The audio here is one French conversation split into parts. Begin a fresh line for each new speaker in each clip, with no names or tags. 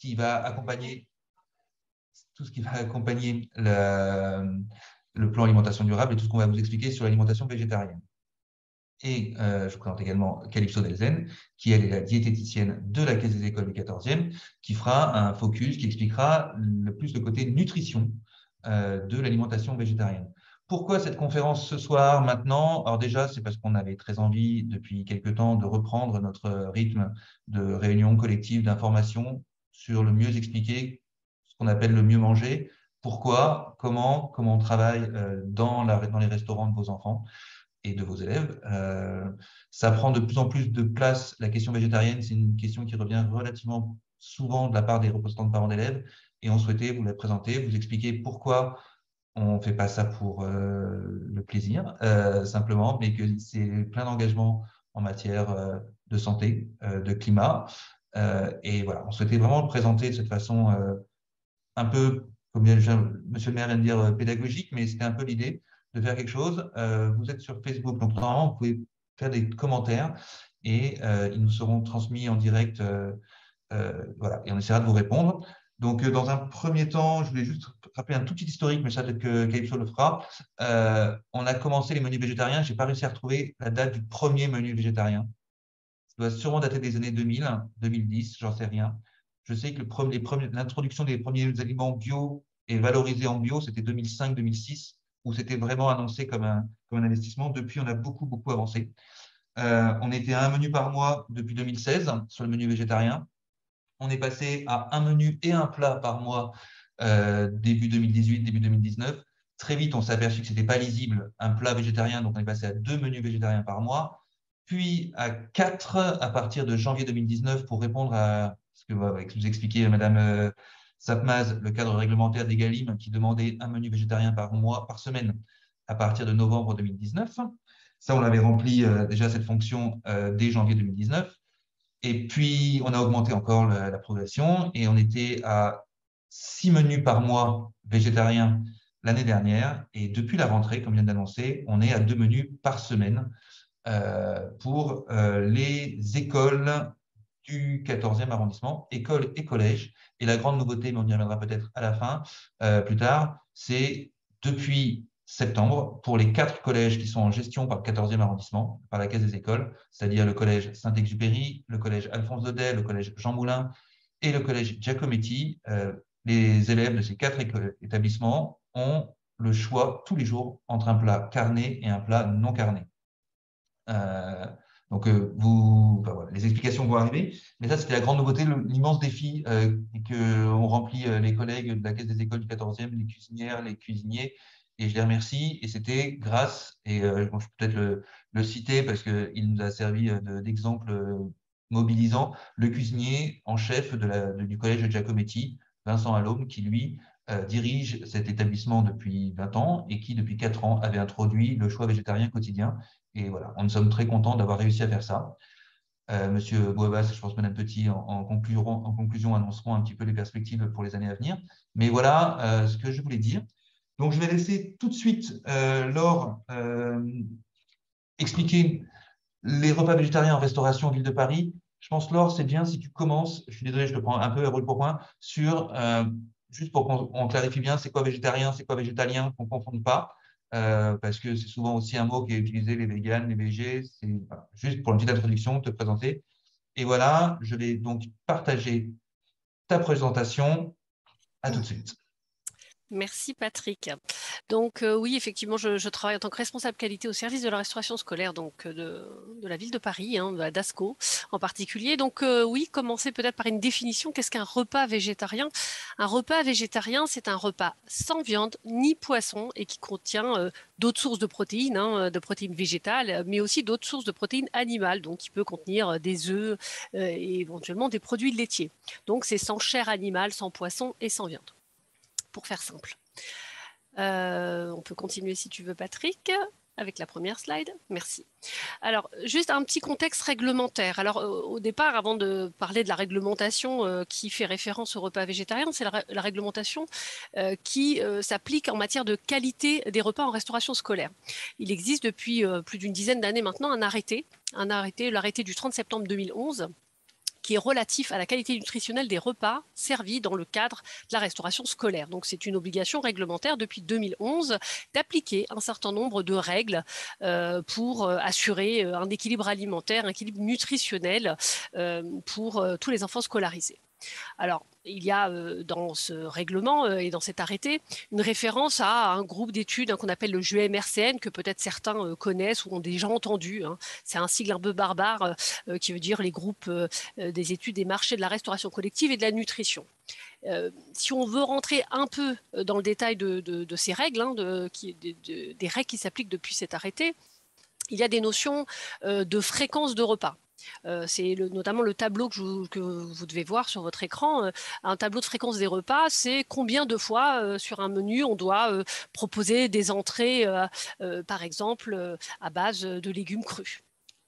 qui va accompagner tout ce qui va accompagner le plan alimentation durable et tout ce qu'on va vous expliquer sur l'alimentation végétarienne. Et je présente également Calypso Delzen, qui elle est la diététicienne de la Caisse des écoles du 14e, qui fera un focus, qui expliquera le plus le côté nutrition de l'alimentation végétarienne. Pourquoi cette conférence ce soir, maintenant? Alors déjà, c'est parce qu'on avait très envie, depuis quelques temps, de reprendre notre rythme de réunion collective d'information sur le mieux expliquer ce qu'on appelle le mieux manger. Pourquoi, comment on travaille dans les restaurants de vos enfants et de vos élèves. Ça prend de plus en plus de place. La question végétarienne, c'est une question qui revient relativement souvent de la part des représentants de parents d'élèves. Et on souhaitait vous la présenter, vous expliquer pourquoi on ne fait pas ça pour le plaisir, simplement, mais que c'est plein d'engagements en matière de santé, de climat. Et voilà, on souhaitait vraiment le présenter de cette façon un peu, comme monsieur le maire vient de dire, pédagogique, mais c'était un peu l'idée de faire quelque chose. Vous êtes sur Facebook, donc normalement, vous pouvez faire des commentaires et ils nous seront transmis en direct. Voilà, et on essaiera de vous répondre. Donc, dans un premier temps, je voulais juste rappeler un tout petit historique, mais ça, peut-être que Calypso le fera. On a commencé les menus végétariens. Je n'ai pas réussi à retrouver la date du premier menu végétarien. Ça doit sûrement dater des années 2000, 2010, j'en sais rien. Je sais que l'introduction des premiers aliments bio et valorisés en bio, c'était 2005-2006, où c'était vraiment annoncé comme un investissement. Depuis, on a beaucoup, beaucoup avancé. On était à un menu par mois depuis 2016 sur le menu végétarien. On est passé à un menu et un plat par mois début 2018, début 2019. Très vite, on s'est aperçu que ce n'était pas lisible, un plat végétarien, donc on est passé à 2 menus végétariens par mois, puis à 4 à partir de janvier 2019 pour répondre à ce que vous expliquait Madame Sapmaz, le cadre réglementaire d'Egalim qui demandait un menu végétarien par mois, par semaine, à partir de novembre 2019. Ça, on avait rempli déjà cette fonction dès janvier 2019. Et puis, on a augmenté encore la progression et on était à 6 menus par mois végétariens l'année dernière. Et depuis la rentrée, comme je viens d'annoncer, on est à 2 menus par semaine pour les écoles du 14e arrondissement, écoles et collèges. Et la grande nouveauté, mais on y reviendra peut-être à la fin, plus tard, c'est depuis septembre, pour les 4 collèges qui sont en gestion par le 14e arrondissement, par la Caisse des écoles, c'est-à-dire le collège Saint-Exupéry, le collège Alphonse Daudet, le collège Jean Moulin et le collège Giacometti, les élèves de ces 4 établissements ont le choix tous les jours entre un plat carné et un plat non carné. Donc, voilà, les explications vont arriver. Mais ça, c'était la grande nouveauté, l'immense défi qu'ont rempli les collègues de la Caisse des écoles du 14e, les cuisinières, les cuisiniers. Et je les remercie. Et c'était grâce, et je peux peut-être le citer parce qu'il nous a servi d'exemple mobilisant, le cuisinier en chef du collège de Giacometti, Vincent Allôme, qui lui dirige cet établissement depuis 20 ans et qui, depuis 4 ans, avait introduit le choix végétarien quotidien. Et voilà, nous sommes très contents d'avoir réussi à faire ça. Monsieur Boabas, je pense que Mme Petit, en conclusion, annonceront un petit peu les perspectives pour les années à venir. Mais voilà ce que je voulais dire. Donc, je vais laisser tout de suite Laure expliquer les repas végétariens en restauration en ville de Paris. Je pense, Laure, c'est bien si tu commences, je suis désolé, je te prends un peu à brûle pour point, sur, juste pour qu'on clarifie bien, c'est quoi végétarien, c'est quoi végétalien, qu'on ne confonde pas, parce que c'est souvent aussi un mot qui est utilisé, les véganes, les végés, voilà, juste pour une petite introduction, te présenter. Et voilà, je vais donc partager ta présentation. À tout de suite.
Merci Patrick. Donc oui, effectivement, je travaille en tant que responsable qualité au service de la restauration scolaire donc de la ville de Paris, d'ASCO en particulier. Donc oui, commencer peut-être par une définition. Qu'est-ce qu'un repas végétarien? Un repas végétarien, c'est un repas sans viande ni poisson et qui contient d'autres sources de protéines végétales, mais aussi d'autres sources de protéines animales, donc qui peut contenir des œufs et éventuellement des produits laitiers. Donc c'est sans chair animale, sans poisson et sans viande, pour faire simple. On peut continuer si tu veux, Patrick, avec la première slide. Merci. Alors, juste un petit contexte réglementaire. Alors, au départ, avant de parler de la réglementation qui fait référence au repas végétarien, c'est la réglementation qui s'applique en matière de qualité des repas en restauration scolaire. Il existe depuis plus d'une dizaine d'années maintenant un arrêté, l'arrêté du 30 septembre 2011, qui est relatif à la qualité nutritionnelle des repas servis dans le cadre de la restauration scolaire. Donc, c'est une obligation réglementaire depuis 2011 d'appliquer un certain nombre de règles pour assurer un équilibre alimentaire, un équilibre nutritionnel pour tous les enfants scolarisés. Alors, il y a dans ce règlement et dans cet arrêté une référence à un groupe d'études qu'on appelle le GEMRCN, que peut-être certains connaissent ou ont déjà entendu. C'est un sigle un peu barbare qui veut dire les groupes des études des marchés de la restauration collective et de la nutrition. Si on veut rentrer un peu dans le détail de ces règles, des règles qui s'appliquent depuis cet arrêté, il y a des notions de fréquence de repas. C'est notamment le tableau que vous devez voir sur votre écran. Un tableau de fréquence des repas, c'est combien de fois sur un menu on doit proposer des entrées, par exemple, à base de légumes crus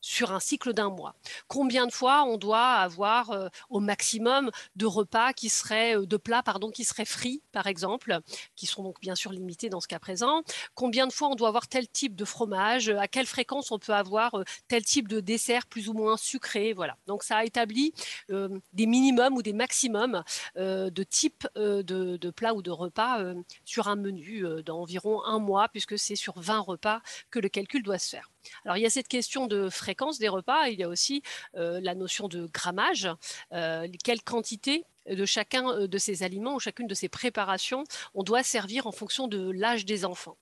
sur un cycle d'un mois. Combien de fois on doit avoir au maximum de repas qui seraient, de plats qui seraient frits, par exemple, qui sont donc bien sûr limités dans ce cas présent. Combien de fois on doit avoir tel type de fromage, à quelle fréquence on peut avoir tel type de dessert plus ou moins sucré, voilà. Donc ça a établi des minimums ou des maximums de types de plats ou de repas sur un menu d'environ un mois, puisque c'est sur 20 repas que le calcul doit se faire. Alors, il y a cette question de fréquence des repas, il y a aussi la notion de grammage, quelle quantité de chacun de ces aliments ou chacune de ces préparations on doit servir en fonction de l'âge des enfants.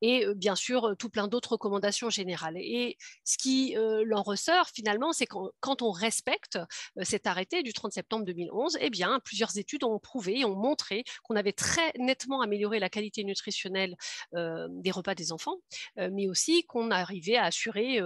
Et bien sûr, tout plein d'autres recommandations générales. Et ce qui l'en ressort finalement, c'est quand on respecte cet arrêté du 30 septembre 2011, eh bien, plusieurs études ont prouvé et ont montré qu'on avait très nettement amélioré la qualité nutritionnelle des repas des enfants, mais aussi qu'on arrivait à assurer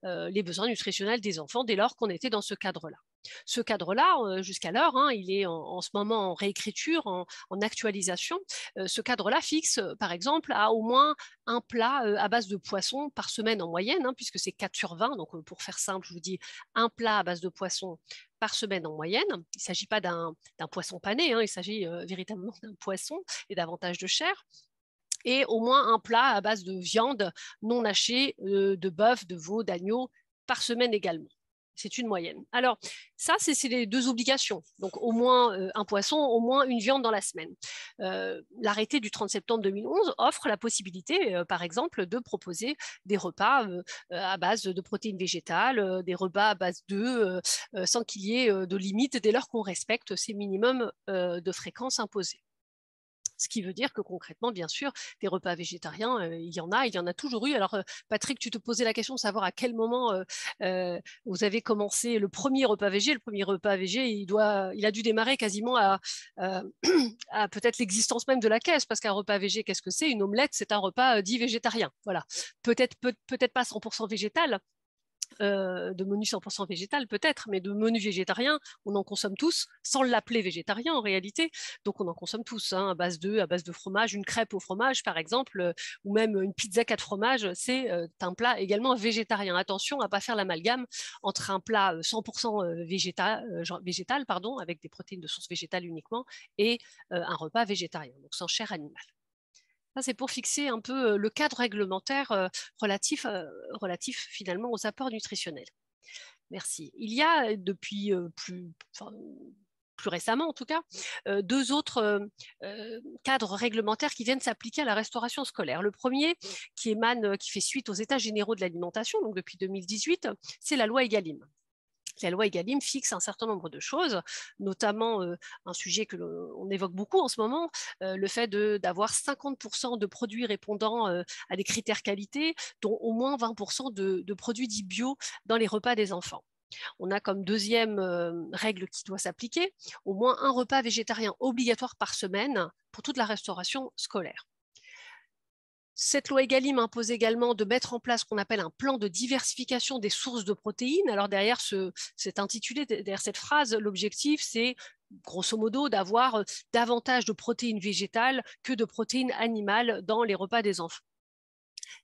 les besoins nutritionnels des enfants dès lors qu'on était dans ce cadre-là. Ce cadre-là, jusqu'alors, il est en ce moment en réécriture, en actualisation. Ce cadre-là fixe, par exemple, à au moins un plat à base de poisson par semaine en moyenne, puisque c'est 4 sur 20. Donc, pour faire simple, je vous dis un plat à base de poisson par semaine en moyenne. Il ne s'agit pas d'un poisson pané, il s'agit véritablement d'un poisson et davantage de chair. Et au moins un plat à base de viande non hachée, de bœuf, de veau, d'agneau par semaine également. C'est une moyenne. Alors, ça, c'est les deux obligations. Donc, au moins un poisson, au moins une viande dans la semaine. L'arrêté du 30 septembre 2011 offre la possibilité, par exemple, de proposer des repas à base de protéines végétales, des repas à base d'œufs, sans qu'il y ait de limite dès lors qu'on respecte ces minimums de fréquence imposés. Ce qui veut dire que concrètement, bien sûr, des repas végétariens, il y en a toujours eu. Alors, Patrick, tu te posais la question de savoir à quel moment vous avez commencé le premier repas végé. Le premier repas végé, il a dû démarrer quasiment à peut-être l'existence même de la caisse, parce qu'un repas végé, qu'est-ce que c'est? Une omelette, c'est un repas dit végétarien. Voilà. Peut-être pas 100% végétal, de menu 100% végétal peut-être, mais de menu végétarien, on en consomme tous, sans l'appeler végétarien en réalité. Donc on en consomme tous, à base d'œufs, à base de fromage, une crêpe au fromage par exemple, ou même une pizza 4 fromages, c'est un plat également végétarien. Attention à ne pas faire l'amalgame entre un plat 100% végétal, avec des protéines de source végétale uniquement, et un repas végétarien, donc sans chair animale. Ça, c'est pour fixer un peu le cadre réglementaire relatif finalement aux apports nutritionnels. Merci. Il y a depuis plus récemment en tout cas, deux autres cadres réglementaires qui viennent s'appliquer à la restauration scolaire. Le premier, qui fait suite aux États généraux de l'alimentation, donc depuis 2018, c'est la loi Egalim. La loi Egalim fixe un certain nombre de choses, notamment un sujet que l'on évoque beaucoup en ce moment, le fait d'avoir 50% de produits répondant à des critères qualité, dont au moins 20% de produits dits bio dans les repas des enfants. On a comme deuxième règle qui doit s'appliquer, au moins un repas végétarien obligatoire par semaine pour toute la restauration scolaire. Cette loi Egalim impose également de mettre en place ce qu'on appelle un plan de diversification des sources de protéines. Alors derrière cet intitulé, derrière cette phrase, l'objectif c'est grosso modo d'avoir davantage de protéines végétales que de protéines animales dans les repas des enfants.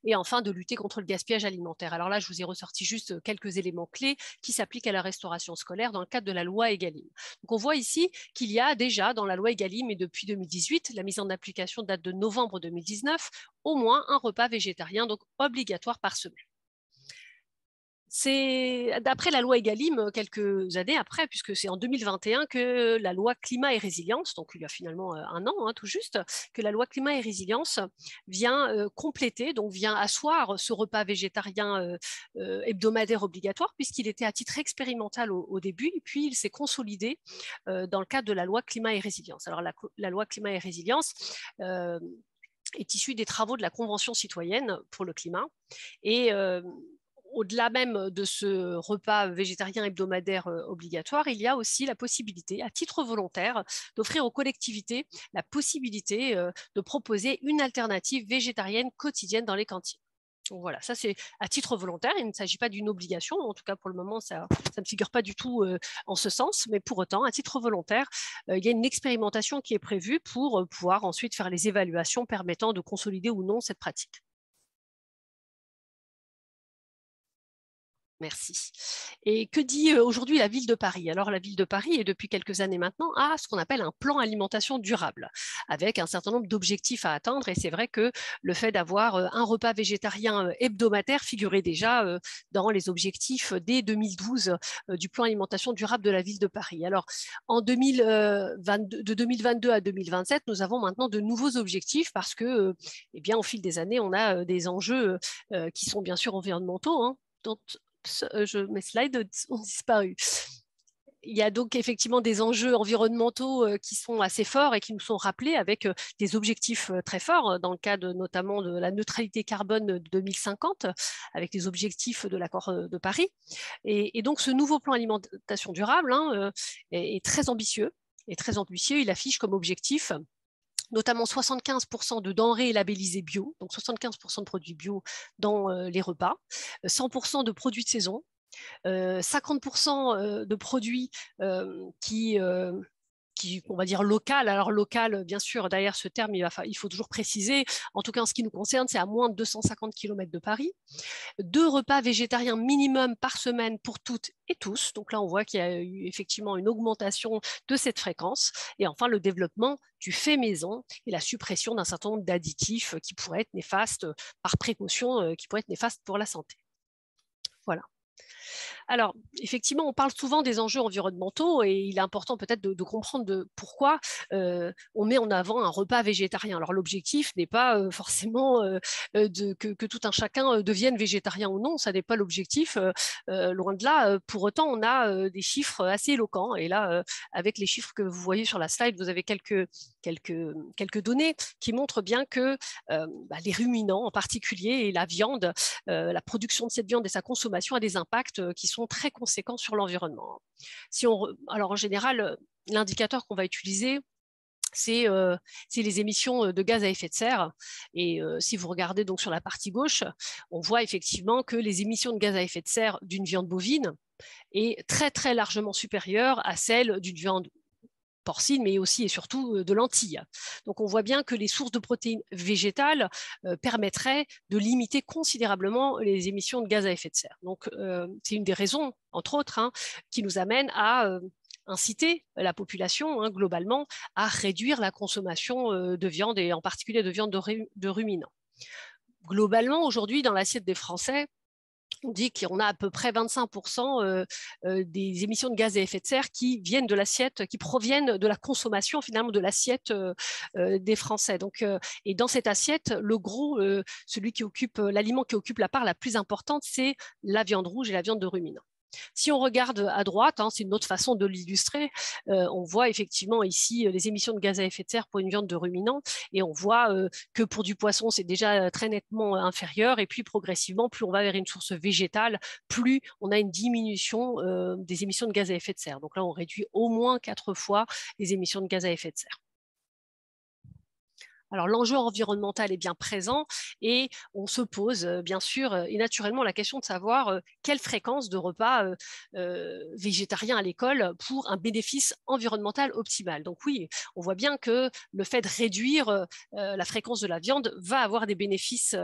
Et enfin, de lutter contre le gaspillage alimentaire. Alors là, je vous ai ressorti juste quelques éléments clés qui s'appliquent à la restauration scolaire dans le cadre de la loi Egalim. Donc on voit ici qu'il y a déjà dans la loi Egalim, et depuis 2018, la mise en application date de novembre 2019, au moins un repas végétarien, donc obligatoire par semaine. C'est d'après la loi Egalim, quelques années après, puisque c'est en 2021 que la loi Climat et Résilience, donc il y a finalement un an tout juste, que la loi Climat et Résilience vient compléter, donc vient asseoir ce repas végétarien hebdomadaire obligatoire, puisqu'il était à titre expérimental au début, et puis il s'est consolidé dans le cadre de la loi Climat et Résilience. Alors la loi Climat et Résilience est issue des travaux de la Convention citoyenne pour le climat, et au-delà même de ce repas végétarien hebdomadaire obligatoire, il y a aussi la possibilité, à titre volontaire, d'offrir aux collectivités la possibilité de proposer une alternative végétarienne quotidienne dans les cantines. Donc voilà, ça c'est à titre volontaire, il ne s'agit pas d'une obligation, en tout cas pour le moment ça ne figure pas du tout en ce sens, mais pour autant, à titre volontaire, il y a une expérimentation qui est prévue pour pouvoir ensuite faire les évaluations permettant de consolider ou non cette pratique. Merci. Et que dit aujourd'hui la ville de Paris? Alors la ville de Paris est depuis quelques années maintenant à ce qu'on appelle un plan alimentation durable, avec un certain nombre d'objectifs à atteindre. Et c'est vrai que le fait d'avoir un repas végétarien hebdomadaire figurait déjà dans les objectifs dès 2012 du plan alimentation durable de la ville de Paris. Alors en 2022, de 2022 à 2027, nous avons maintenant de nouveaux objectifs parce que, eh bien, au fil des années, on a des enjeux qui sont bien sûr environnementaux, hein, dont mes slides ont disparu. Il y a donc effectivement des enjeux environnementaux qui sont assez forts et qui nous sont rappelés avec des objectifs très forts dans le cadre notamment de la neutralité carbone de 2050 avec les objectifs de l'accord de Paris. Et donc ce nouveau plan alimentation durable est très ambitieux. Il affiche comme objectif notamment 75% de denrées labellisées bio, donc 75% de produits bio dans les repas, 100% de produits de saison, 50% de produits qui on va dire local. Alors local, bien sûr, derrière ce terme, il faut toujours préciser. En tout cas, en ce qui nous concerne, c'est à moins de 250 km de Paris. 2 repas végétariens minimum par semaine pour toutes et tous. Donc là, on voit qu'il y a eu effectivement une augmentation de cette fréquence. Et enfin, le développement du fait maison et la suppression d'un certain nombre d'additifs qui pourraient être néfastes par précaution, qui pourraient être néfastes pour la santé. Voilà. Alors, effectivement, on parle souvent des enjeux environnementaux et il est important peut-être de comprendre pourquoi on met en avant un repas végétarien. Alors, l'objectif n'est pas forcément que tout un chacun devienne végétarien ou non, ça n'est pas l'objectif, loin de là. Pour autant, on a des chiffres assez éloquents et là, avec les chiffres que vous voyez sur la slide, vous avez quelques données qui montrent bien que les ruminants en particulier et la viande, la production de cette viande et sa consommation a des impacts qui sont très conséquents sur l'environnement. Alors en général, l'indicateur qu'on va utiliser, c'est les émissions de gaz à effet de serre. Et si vous regardez donc sur la partie gauche, on voit effectivement que les émissions de gaz à effet de serre d'une viande bovine est très très largement supérieure à celle d'une viande porcine, mais aussi et surtout de lentilles. Donc on voit bien que les sources de protéines végétales permettraient de limiter considérablement les émissions de gaz à effet de serre. Donc c'est une des raisons, entre autres, qui nous amène à inciter la population globalement à réduire la consommation de viande et en particulier de viande de ruminants. Globalement, aujourd'hui, dans l'assiette des Français, on dit qu'on a à peu près 25% des émissions de gaz à effet de serre qui viennent de l'assiette, qui proviennent de la consommation finalement de l'assiette des Français. Donc, et dans cette assiette, le gros, l'aliment qui occupe la part la plus importante, c'est la viande rouge et la viande de ruminants. Si on regarde à droite, c'est une autre façon de l'illustrer, on voit effectivement ici les émissions de gaz à effet de serre pour une viande de ruminant et on voit que pour du poisson, c'est déjà très nettement inférieur et puis progressivement, plus on va vers une source végétale, plus on a une diminution des émissions de gaz à effet de serre. Donc là, on réduit au moins 4 fois les émissions de gaz à effet de serre. Alors l'enjeu environnemental est bien présent et on se pose bien sûr et naturellement la question de savoir quelle fréquence de repas végétariens à l'école pour un bénéfice environnemental optimal. Donc oui, on voit bien que le fait de réduire la fréquence de la viande va avoir des bénéfices.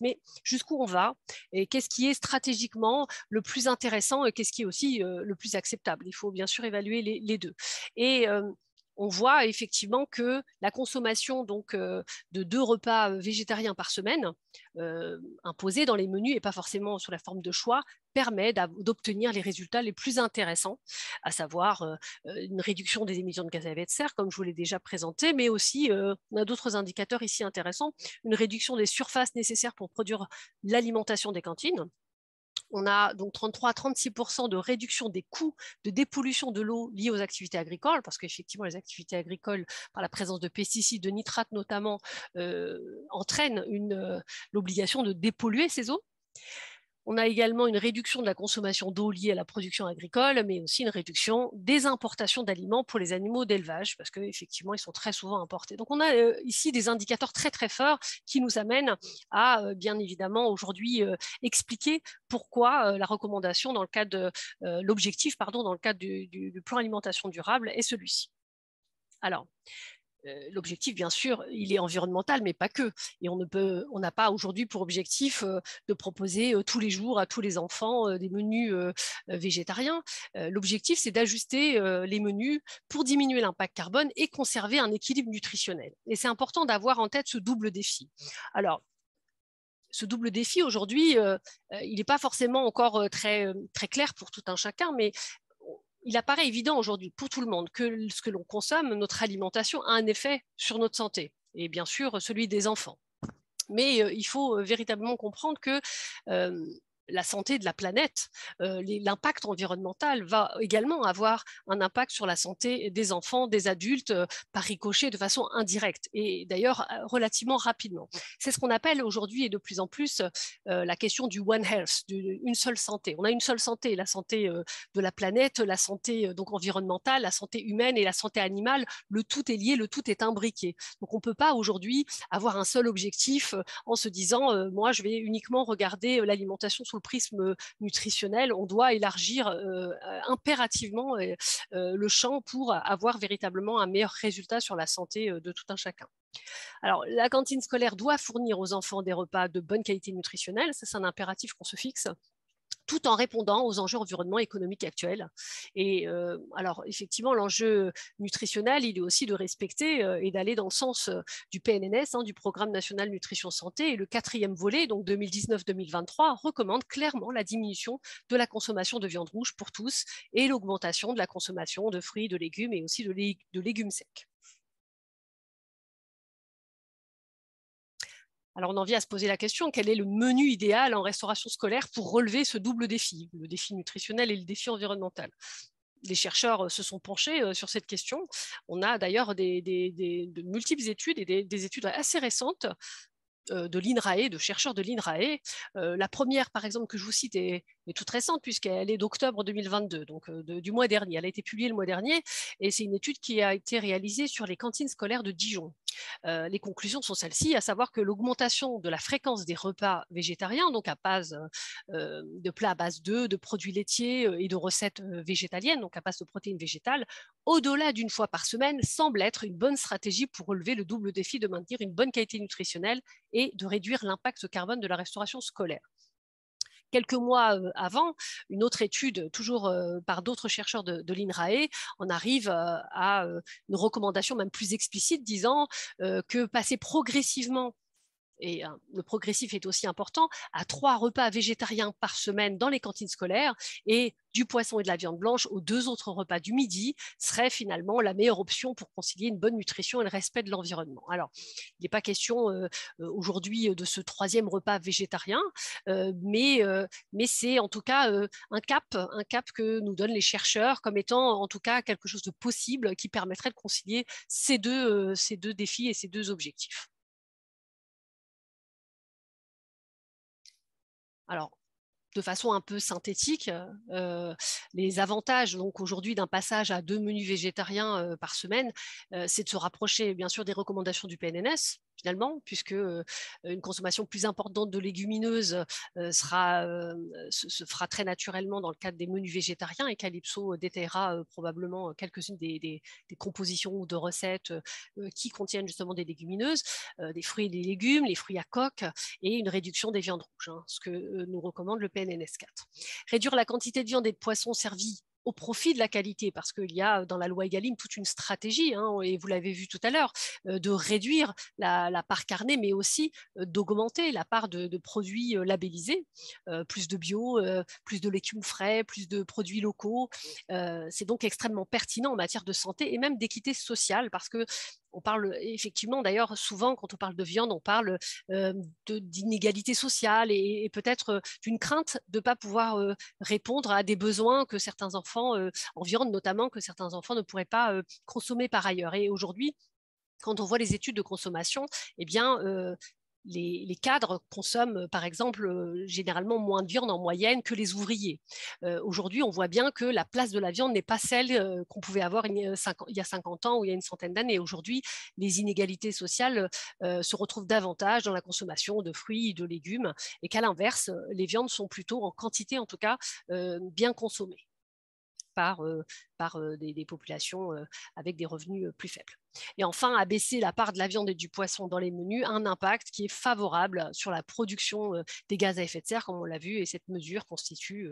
Mais jusqu'où on va et qu'est-ce qui est stratégiquement le plus intéressant et qu'est-ce qui est aussi le plus acceptable? Il faut bien sûr évaluer les deux. Et on voit effectivement que la consommation donc, de 2 repas végétariens par semaine, imposés dans les menus et pas forcément sous la forme de choix, permet d'obtenir les résultats les plus intéressants, à savoir une réduction des émissions de gaz à effet de serre, comme je vous l'ai déjà présenté, mais aussi, on a d'autres indicateurs ici intéressants, une réduction des surfaces nécessaires pour produire l'alimentation des cantines. On a donc 33 à 36% de réduction des coûts de dépollution de l'eau liés aux activités agricoles, parce qu'effectivement, les activités agricoles, par la présence de pesticides, de nitrates notamment, entraînent l'obligation de dépolluer ces eaux. On a également une réduction de la consommation d'eau liée à la production agricole, mais aussi une réduction des importations d'aliments pour les animaux d'élevage, parce qu'effectivement, ils sont très souvent importés. Donc, on a ici des indicateurs très, très forts qui nous amènent à, bien évidemment, aujourd'hui, expliquer pourquoi la recommandation dans le cadre de l'objectif, pardon, dans le cadre du plan alimentation durable est celui-ci. Alors, l'objectif, bien sûr, il est environnemental, mais pas que. Et on n'a pas aujourd'hui pour objectif de proposer tous les jours à tous les enfants des menus végétariens. L'objectif, c'est d'ajuster les menus pour diminuer l'impact carbone et conserver un équilibre nutritionnel. Et c'est important d'avoir en tête ce double défi. Alors, ce double défi, aujourd'hui, il n'est pas forcément encore très, très clair pour tout un chacun, mais il apparaît évident aujourd'hui pour tout le monde que ce que l'on consomme, notre alimentation, a un effet sur notre santé, et bien sûr celui des enfants. Mais il faut véritablement comprendre que la santé de la planète, l'impact environnemental va également avoir un impact sur la santé des enfants, des adultes, par ricochet de façon indirecte et d'ailleurs relativement rapidement. C'est ce qu'on appelle aujourd'hui et de plus en plus la question du One Health, une seule santé. On a une seule santé, la santé de la planète, la santé donc environnementale, la santé humaine et la santé animale. Le tout est lié, le tout est imbriqué. Donc on ne peut pas aujourd'hui avoir un seul objectif en se disant moi je vais uniquement regarder l'alimentation sous le prisme nutritionnel. On doit élargir impérativement le champ pour avoir véritablement un meilleur résultat sur la santé de tout un chacun. Alors, la cantine scolaire doit fournir aux enfants des repas de bonne qualité nutritionnelle, ça c'est un impératif qu'on se fixe, tout en répondant aux enjeux environnementaux et économiques actuels. Et alors, effectivement, l'enjeu nutritionnel, il est aussi de respecter et d'aller dans le sens du PNNS, du Programme national nutrition santé, et le 4e volet, donc 2019-2023, recommande clairement la diminution de la consommation de viande rouge pour tous et l'augmentation de la consommation de fruits, de légumes et aussi de légumes secs. Alors, on en vient à se poser la question, quel est le menu idéal en restauration scolaire pour relever ce double défi, le défi nutritionnel et le défi environnemental? Les chercheurs se sont penchés sur cette question. On a d'ailleurs de multiples études et des études assez récentes de l'INRAE, de chercheurs de l'INRAE. La première, par exemple, que je vous cite est toute récente puisqu'elle est d'octobre 2022, donc du mois dernier. Elle a été publiée le mois dernier et c'est une étude qui a été réalisée sur les cantines scolaires de Dijon. Les conclusions sont celles-ci, à savoir que l'augmentation de la fréquence des repas végétariens, donc à base de plats à base d'œufs, de produits laitiers et de recettes végétaliennes, donc à base de protéines végétales, au-delà d'une fois par semaine, semble être une bonne stratégie pour relever le double défi de maintenir une bonne qualité nutritionnelle et de réduire l'impact carbone de la restauration scolaire. Quelques mois avant, une autre étude, toujours par d'autres chercheurs de l'INRAE, en arrive à une recommandation même plus explicite disant que passer progressivement, et le progressif est aussi important, à 3 repas végétariens par semaine dans les cantines scolaires et du poisson et de la viande blanche aux 2 autres repas du midi serait finalement la meilleure option pour concilier une bonne nutrition et le respect de l'environnement. Alors, il n'est pas question aujourd'hui de ce 3e repas végétarien, mais c'est en tout cas un cap que nous donnent les chercheurs comme étant en tout cas quelque chose de possible qui permettrait de concilier ces deux défis et ces 2 objectifs. Alors, de façon un peu synthétique, les avantages donc aujourd'hui d'un passage à 2 menus végétariens par semaine, c'est de se rapprocher bien sûr des recommandations du PNNS finalement, puisque une consommation plus importante de légumineuses se fera très naturellement dans le cadre des menus végétariens, et Calypso détaillera probablement quelques-unes des compositions ou de recettes qui contiennent justement des légumineuses, des fruits et des légumes, les fruits à coque et une réduction des viandes rouges, ce que nous recommande le PNNS 4. Réduire la quantité de viande et de poisson servie au profit de la qualité, parce qu'il y a dans la loi Egalim toute une stratégie, hein, et vous l'avez vu tout à l'heure, de réduire la part carnée, mais aussi d'augmenter la part de produits labellisés, plus de bio, plus de légumes frais, plus de produits locaux. C'est donc extrêmement pertinent en matière de santé et même d'équité sociale, parce que on parle effectivement, d'ailleurs, souvent quand on parle de viande, on parle d'inégalité sociale et peut-être d'une crainte de ne pas pouvoir répondre à des besoins que certains enfants, en viande notamment, que certains enfants ne pourraient pas consommer par ailleurs. Et aujourd'hui, quand on voit les études de consommation, eh bien, les cadres consomment, par exemple, généralement moins de viande en moyenne que les ouvriers. Aujourd'hui, on voit bien que la place de la viande n'est pas celle qu'on pouvait avoir il y a 50 ans ou il y a une centaine d'années. Aujourd'hui, les inégalités sociales se retrouvent davantage dans la consommation de fruits, de légumes, et qu'à l'inverse, les viandes sont plutôt, en quantité en tout cas, bien consommées par des populations avec des revenus plus faibles. Et enfin, abaisser la part de la viande et du poisson dans les menus a un impact qui est favorable sur la production des gaz à effet de serre, comme on l'a vu, et cette mesure constitue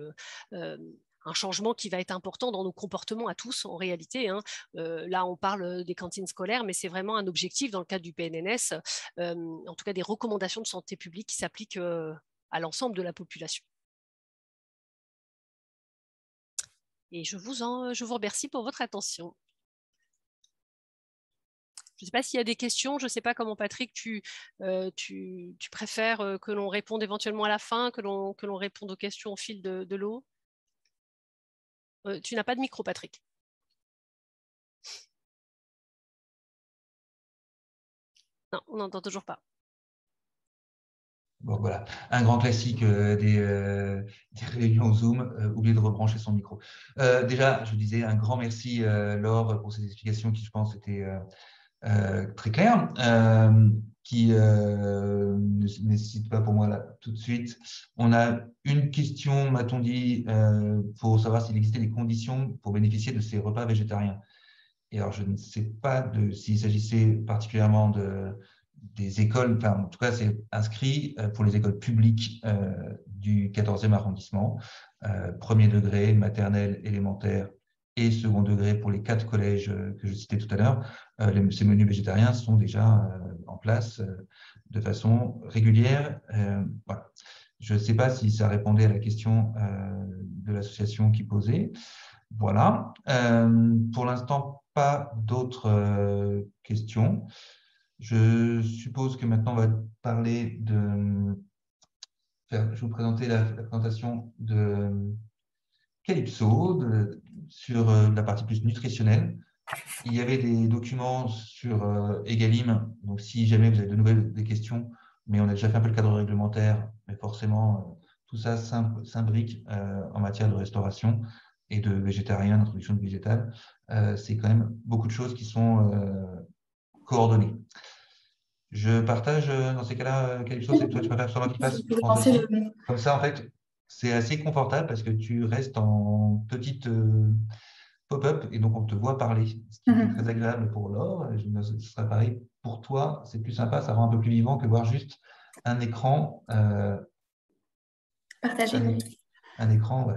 un changement qui va être important dans nos comportements à tous en réalité. Hein. Là, on parle des cantines scolaires, mais c'est vraiment un objectif dans le cadre du PNNS, en tout cas des recommandations de santé publique qui s'appliquent à l'ensemble de la population. Et je vous remercie pour votre attention. Je ne sais pas s'il y a des questions. Je ne sais pas comment, Patrick, tu préfères que l'on réponde éventuellement à la fin, que l'on réponde aux questions au fil de l'eau. Tu n'as pas de micro, Patrick. Non, on n'entend toujours pas.
Bon, voilà, un grand classique des réunions Zoom, oublier de rebrancher son micro. Déjà, je vous disais un grand merci, Laure, pour ces explications qui, je pense, étaient très claires, qui ne nécessitent pas pour moi là, tout de suite. On a une question, m'a-t-on dit, pour savoir s'il existait des conditions pour bénéficier de ces repas végétariens. Et alors, je ne sais pas s'il s'agissait particulièrement des écoles, enfin, en tout cas, c'est inscrit pour les écoles publiques du 14e arrondissement, premier degré, maternelle, élémentaire et second degré pour les 4 collèges que je citais tout à l'heure. Ces menus végétariens sont déjà en place de façon régulière. Voilà. Je ne sais pas si ça répondait à la question de l'association qui posait. Voilà. Pour l'instant, pas d'autres questions. Je suppose que maintenant, on va parler de... Je vais vous présenter la présentation de Calypso sur la partie plus nutritionnelle. Il y avait des documents sur Egalim, donc si jamais vous avez de nouvelles des questions, mais on a déjà fait un peu le cadre réglementaire, mais forcément, tout ça s'imbrique en matière de restauration et de végétarien, d'introduction de végétal. C'est quand même beaucoup de choses qui sont coordonnées. Je partage dans ces cas-là, Calypso, c'est toi, tu préfères sûrement qu'il passe, je pense aussi. Comme ça, en fait, c'est assez confortable parce que tu restes en petite pop-up et donc on te voit parler, ce qui est très agréable pour Laure. Ce sera pareil pour toi, c'est plus sympa, ça rend un peu plus vivant que voir juste un écran.
Partagé.
Un écran, ouais,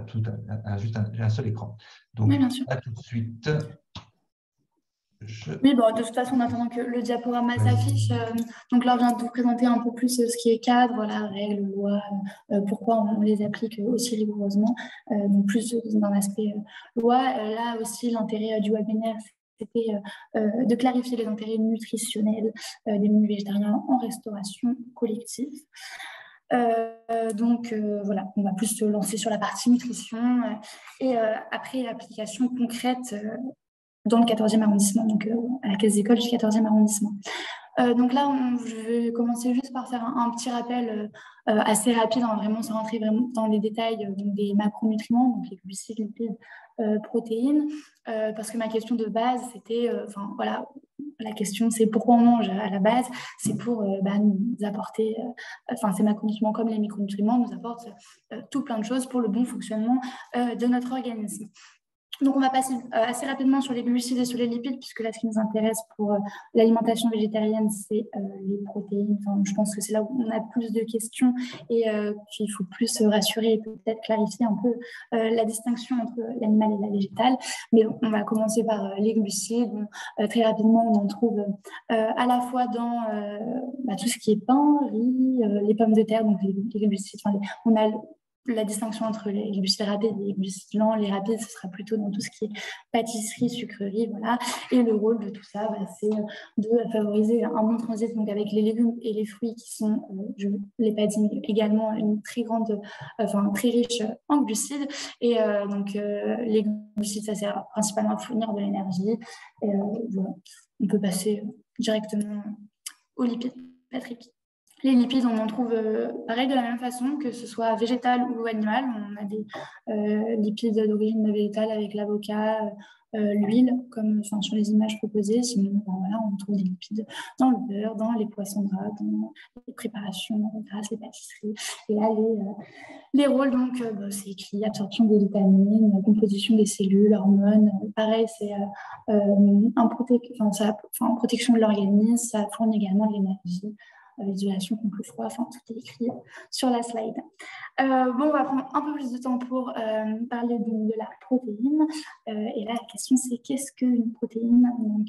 juste un seul écran. Donc,
oui, bien sûr.
À tout de suite.
Oui, bon, de toute façon, en attendant que le diaporama s'affiche, donc là, on vient de vous présenter un peu plus ce qui est cadre, voilà, règles, lois, pourquoi on les applique aussi rigoureusement, donc plus d'un aspect loi. Là aussi, l'intérêt du webinaire, c'était de clarifier les intérêts nutritionnels des menus végétariens en restauration collective. Donc voilà, on va plus se lancer sur la partie nutrition et après application concrète dans le 14e arrondissement, donc à la Caisse d'école du 14e arrondissement. Donc là, je vais commencer juste par faire un petit rappel assez rapide, hein, vraiment sans rentrer vraiment dans les détails des macronutriments, donc les glucides, lipides, protéines, parce que ma question de base, c'était, voilà, la question c'est pourquoi on mange à la base, c'est pour nous apporter, ces macronutriments comme les micronutriments nous apportent tout plein de choses pour le bon fonctionnement de notre organisme. Donc, on va passer assez rapidement sur les glucides et sur les lipides, puisque là, ce qui nous intéresse pour l'alimentation végétarienne, c'est les protéines. Enfin, je pense que c'est là où on a plus de questions et qu'il faut plus rassurer et peut-être clarifier un peu la distinction entre l'animal et la végétale. Mais bon, on va commencer par les glucides. Très rapidement, on en trouve à la fois dans tout ce qui est pain, riz, les pommes de terre, donc les glucides. Enfin, on a la distinction entre les glucides rapides et les glucides lents. Les rapides, ce sera plutôt dans tout ce qui est pâtisserie, sucrerie, voilà. Et le rôle de tout ça, c'est de favoriser un bon transit donc avec les légumes et les fruits qui sont, je ne l'ai pas dit, mais également une très grande, très riche en glucides. Et donc, les glucides, ça sert principalement à fournir de l'énergie. Et voilà, on peut passer directement aux lipides. Patrick. Les lipides, on en trouve pareil de la même façon, que ce soit végétal ou animal. On a des lipides d'origine végétale avec l'avocat, l'huile, comme sur les images proposées. Sinon, voilà, on trouve des lipides dans le beurre, dans les poissons gras, dans les préparations grasses, les pâtisseries. Et là, les rôles, donc, c'est écrit absorption des vitamines, composition des cellules, hormones. Pareil, c'est protection de l'organisme. Ça fournit également de l'énergie. Isolation contre le froid, tout est écrit sur la slide. On va prendre un peu plus de temps pour parler de la protéine. Et là, la question, c'est qu'est-ce qu'une protéine? Donc,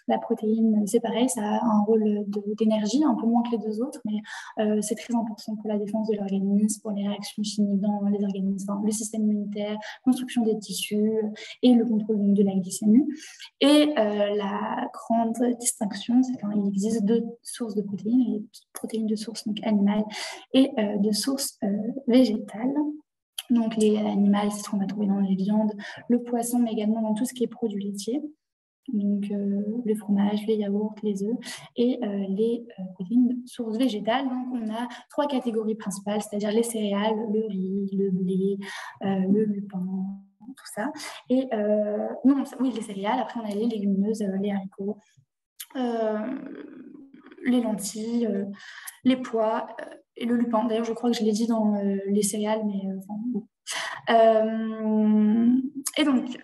la protéine, c'est pareil, ça a un rôle d'énergie, un peu moins que les deux autres, mais c'est très important pour la défense de l'organisme, pour les réactions chimiques dans les organismes, le système immunitaire, construction des tissus et le contrôle de la glycémie. Et la grande distinction, c'est qu'il existe deux sources de protéines, les protéines de source donc animale et de source végétale. Donc les animales, c'est ce qu'on va trouver dans les viandes, le poisson, mais également dans tout ce qui est produits laitiers. Donc le fromage, les yaourts, les œufs et les protéines de source végétale. Donc on a 3 catégories principales, c'est-à-dire les céréales, le riz, le blé, le lupin, tout ça. Et les céréales. Après on a les légumineuses, les haricots, les lentilles, les pois et le lupin. D'ailleurs, je crois que je l'ai dit dans les céréales, mais bon. Et donc,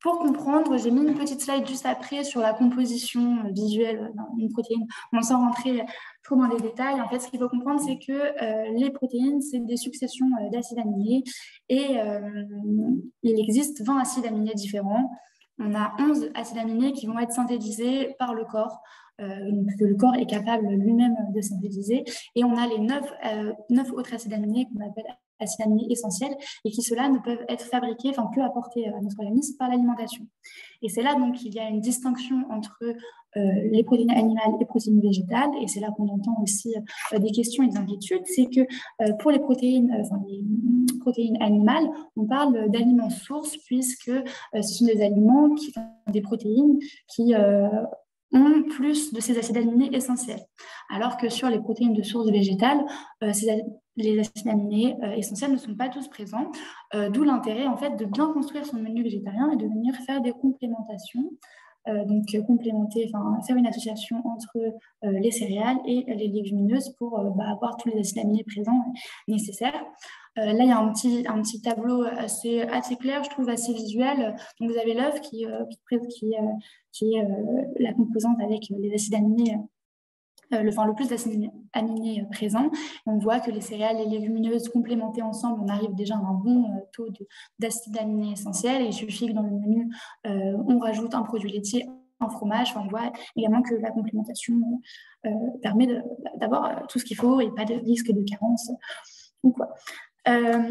pour comprendre, j'ai mis une petite slide juste après sur la composition visuelle d'une protéine. On sans rentrer trop dans les détails. En fait, ce qu'il faut comprendre, c'est que les protéines, c'est des successions d'acides aminés et il existe 20 acides aminés différents. On a 11 acides aminés qui vont être synthétisés par le corps, que le corps est capable lui-même de synthétiser. Et on a les 9 autres acides aminés qu'on appelle acides aminés essentiels et qui, ceux-là, ne peuvent être fabriqués, que apportés à notre organisme par l'alimentation. Et c'est là donc qu'il y a une distinction entre les protéines animales et les protéines végétales. Et c'est là qu'on entend aussi des questions et des inquiétudes. C'est que pour les protéines animales, on parle d'aliments sources puisque ce sont des aliments qui sont des protéines qui ont plus de ces acides aminés essentiels. Alors que sur les protéines de source végétale, les acides aminés essentiels ne sont pas tous présents, d'où l'intérêt en fait de bien construire son menu végétarien et de venir faire des complémentations. Donc complémenter, faire une association entre les céréales et les légumineuses pour avoir tous les acides aminés présents nécessaires. Là, il y a un petit tableau assez clair, je trouve, assez visuel. Donc, vous avez l'œuf qui est la composante avec les acides aminés, le plus d'acides aminés présents. On voit que les céréales et les légumineuses complémentées ensemble, on arrive déjà à un bon taux d'acides aminés essentiels. Et il suffit que dans le menu, on rajoute un produit laitier, un fromage. On voit également que la complémentation permet d'avoir tout ce qu'il faut et pas de risque de carence ou quoi. Voilà,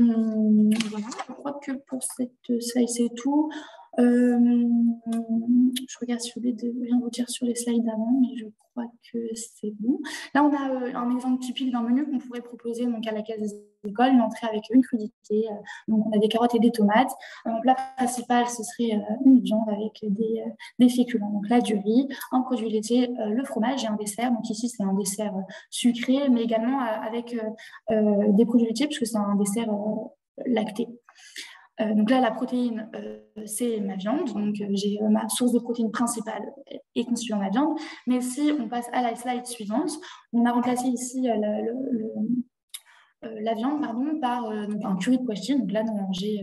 je crois que pour cette slide, c'est tout. Je regarde si j'ai oublié de rien vous dire sur les slides d'avant, mais je crois que c'est bon. Là, on a un exemple typique d'un menu qu'on pourrait proposer donc, à la case des écoles, une entrée avec une crudité. Donc, on a des carottes et des tomates. Un plat principal, ce serait une viande avec des féculents. Donc là, du riz, un produit laitier, le fromage et un dessert. Donc ici, c'est un dessert sucré, mais également avec des produits laitiers, puisque c'est un dessert lacté. Donc là, la protéine, c'est ma viande. Donc, j'ai ma source de protéine principale est constituée en ma viande. Mais si on passe à la slide suivante, on a remplacé ici la viande par donc un curry de pois chiches. Donc là, j'ai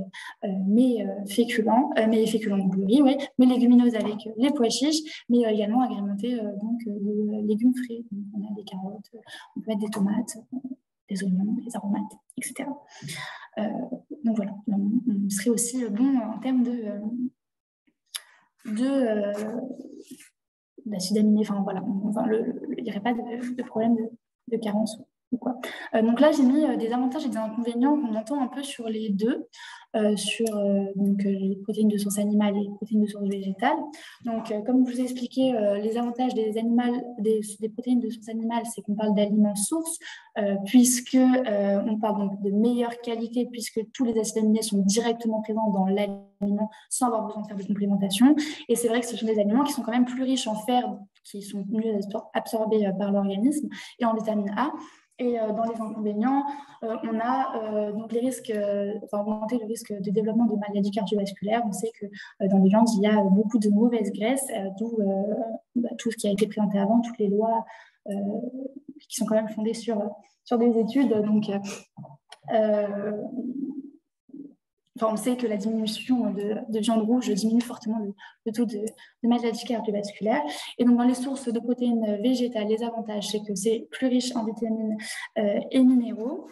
mes féculents, donc le riz, ouais, mes légumineuses avec les pois chiches, mais également agrémenté donc de légumes frais. Donc, on a des carottes, on peut mettre des tomates, des oignons, des aromates, etc. Donc voilà, on serait aussi bon en termes d'acides aminés. Enfin voilà, il n'y aurait pas de problème de carence ou quoi. Donc là, j'ai mis des avantages et des inconvénients qu'on entend un peu sur les deux, sur donc, les protéines de source animale et les protéines de source végétale. Donc, comme je vous ai expliqué, les avantages des protéines de source animale, c'est qu'on parle d'aliments sources, puisque on parle donc de meilleure qualité, puisque tous les acides aminés sont directement présents dans l'aliment sans avoir besoin de faire de complémentation. Et c'est vrai que ce sont des aliments qui sont quand même plus riches en fer, qui sont mieux absorbés par l'organisme, et en vitamine A. Et dans les inconvénients, on a donc les risques, augmenter le risque de développement de maladies cardiovasculaires. On sait que dans les viandes, il y a beaucoup de mauvaises graisses, d'où tout ce qui a été présenté avant, toutes les lois qui sont quand même fondées sur des études. Donc, on sait que la diminution de viande rouge diminue fortement le taux de maladies cardiovasculaires. Et donc, dans les sources de protéines végétales, les avantages, c'est que c'est plus riche en vitamines et minéraux.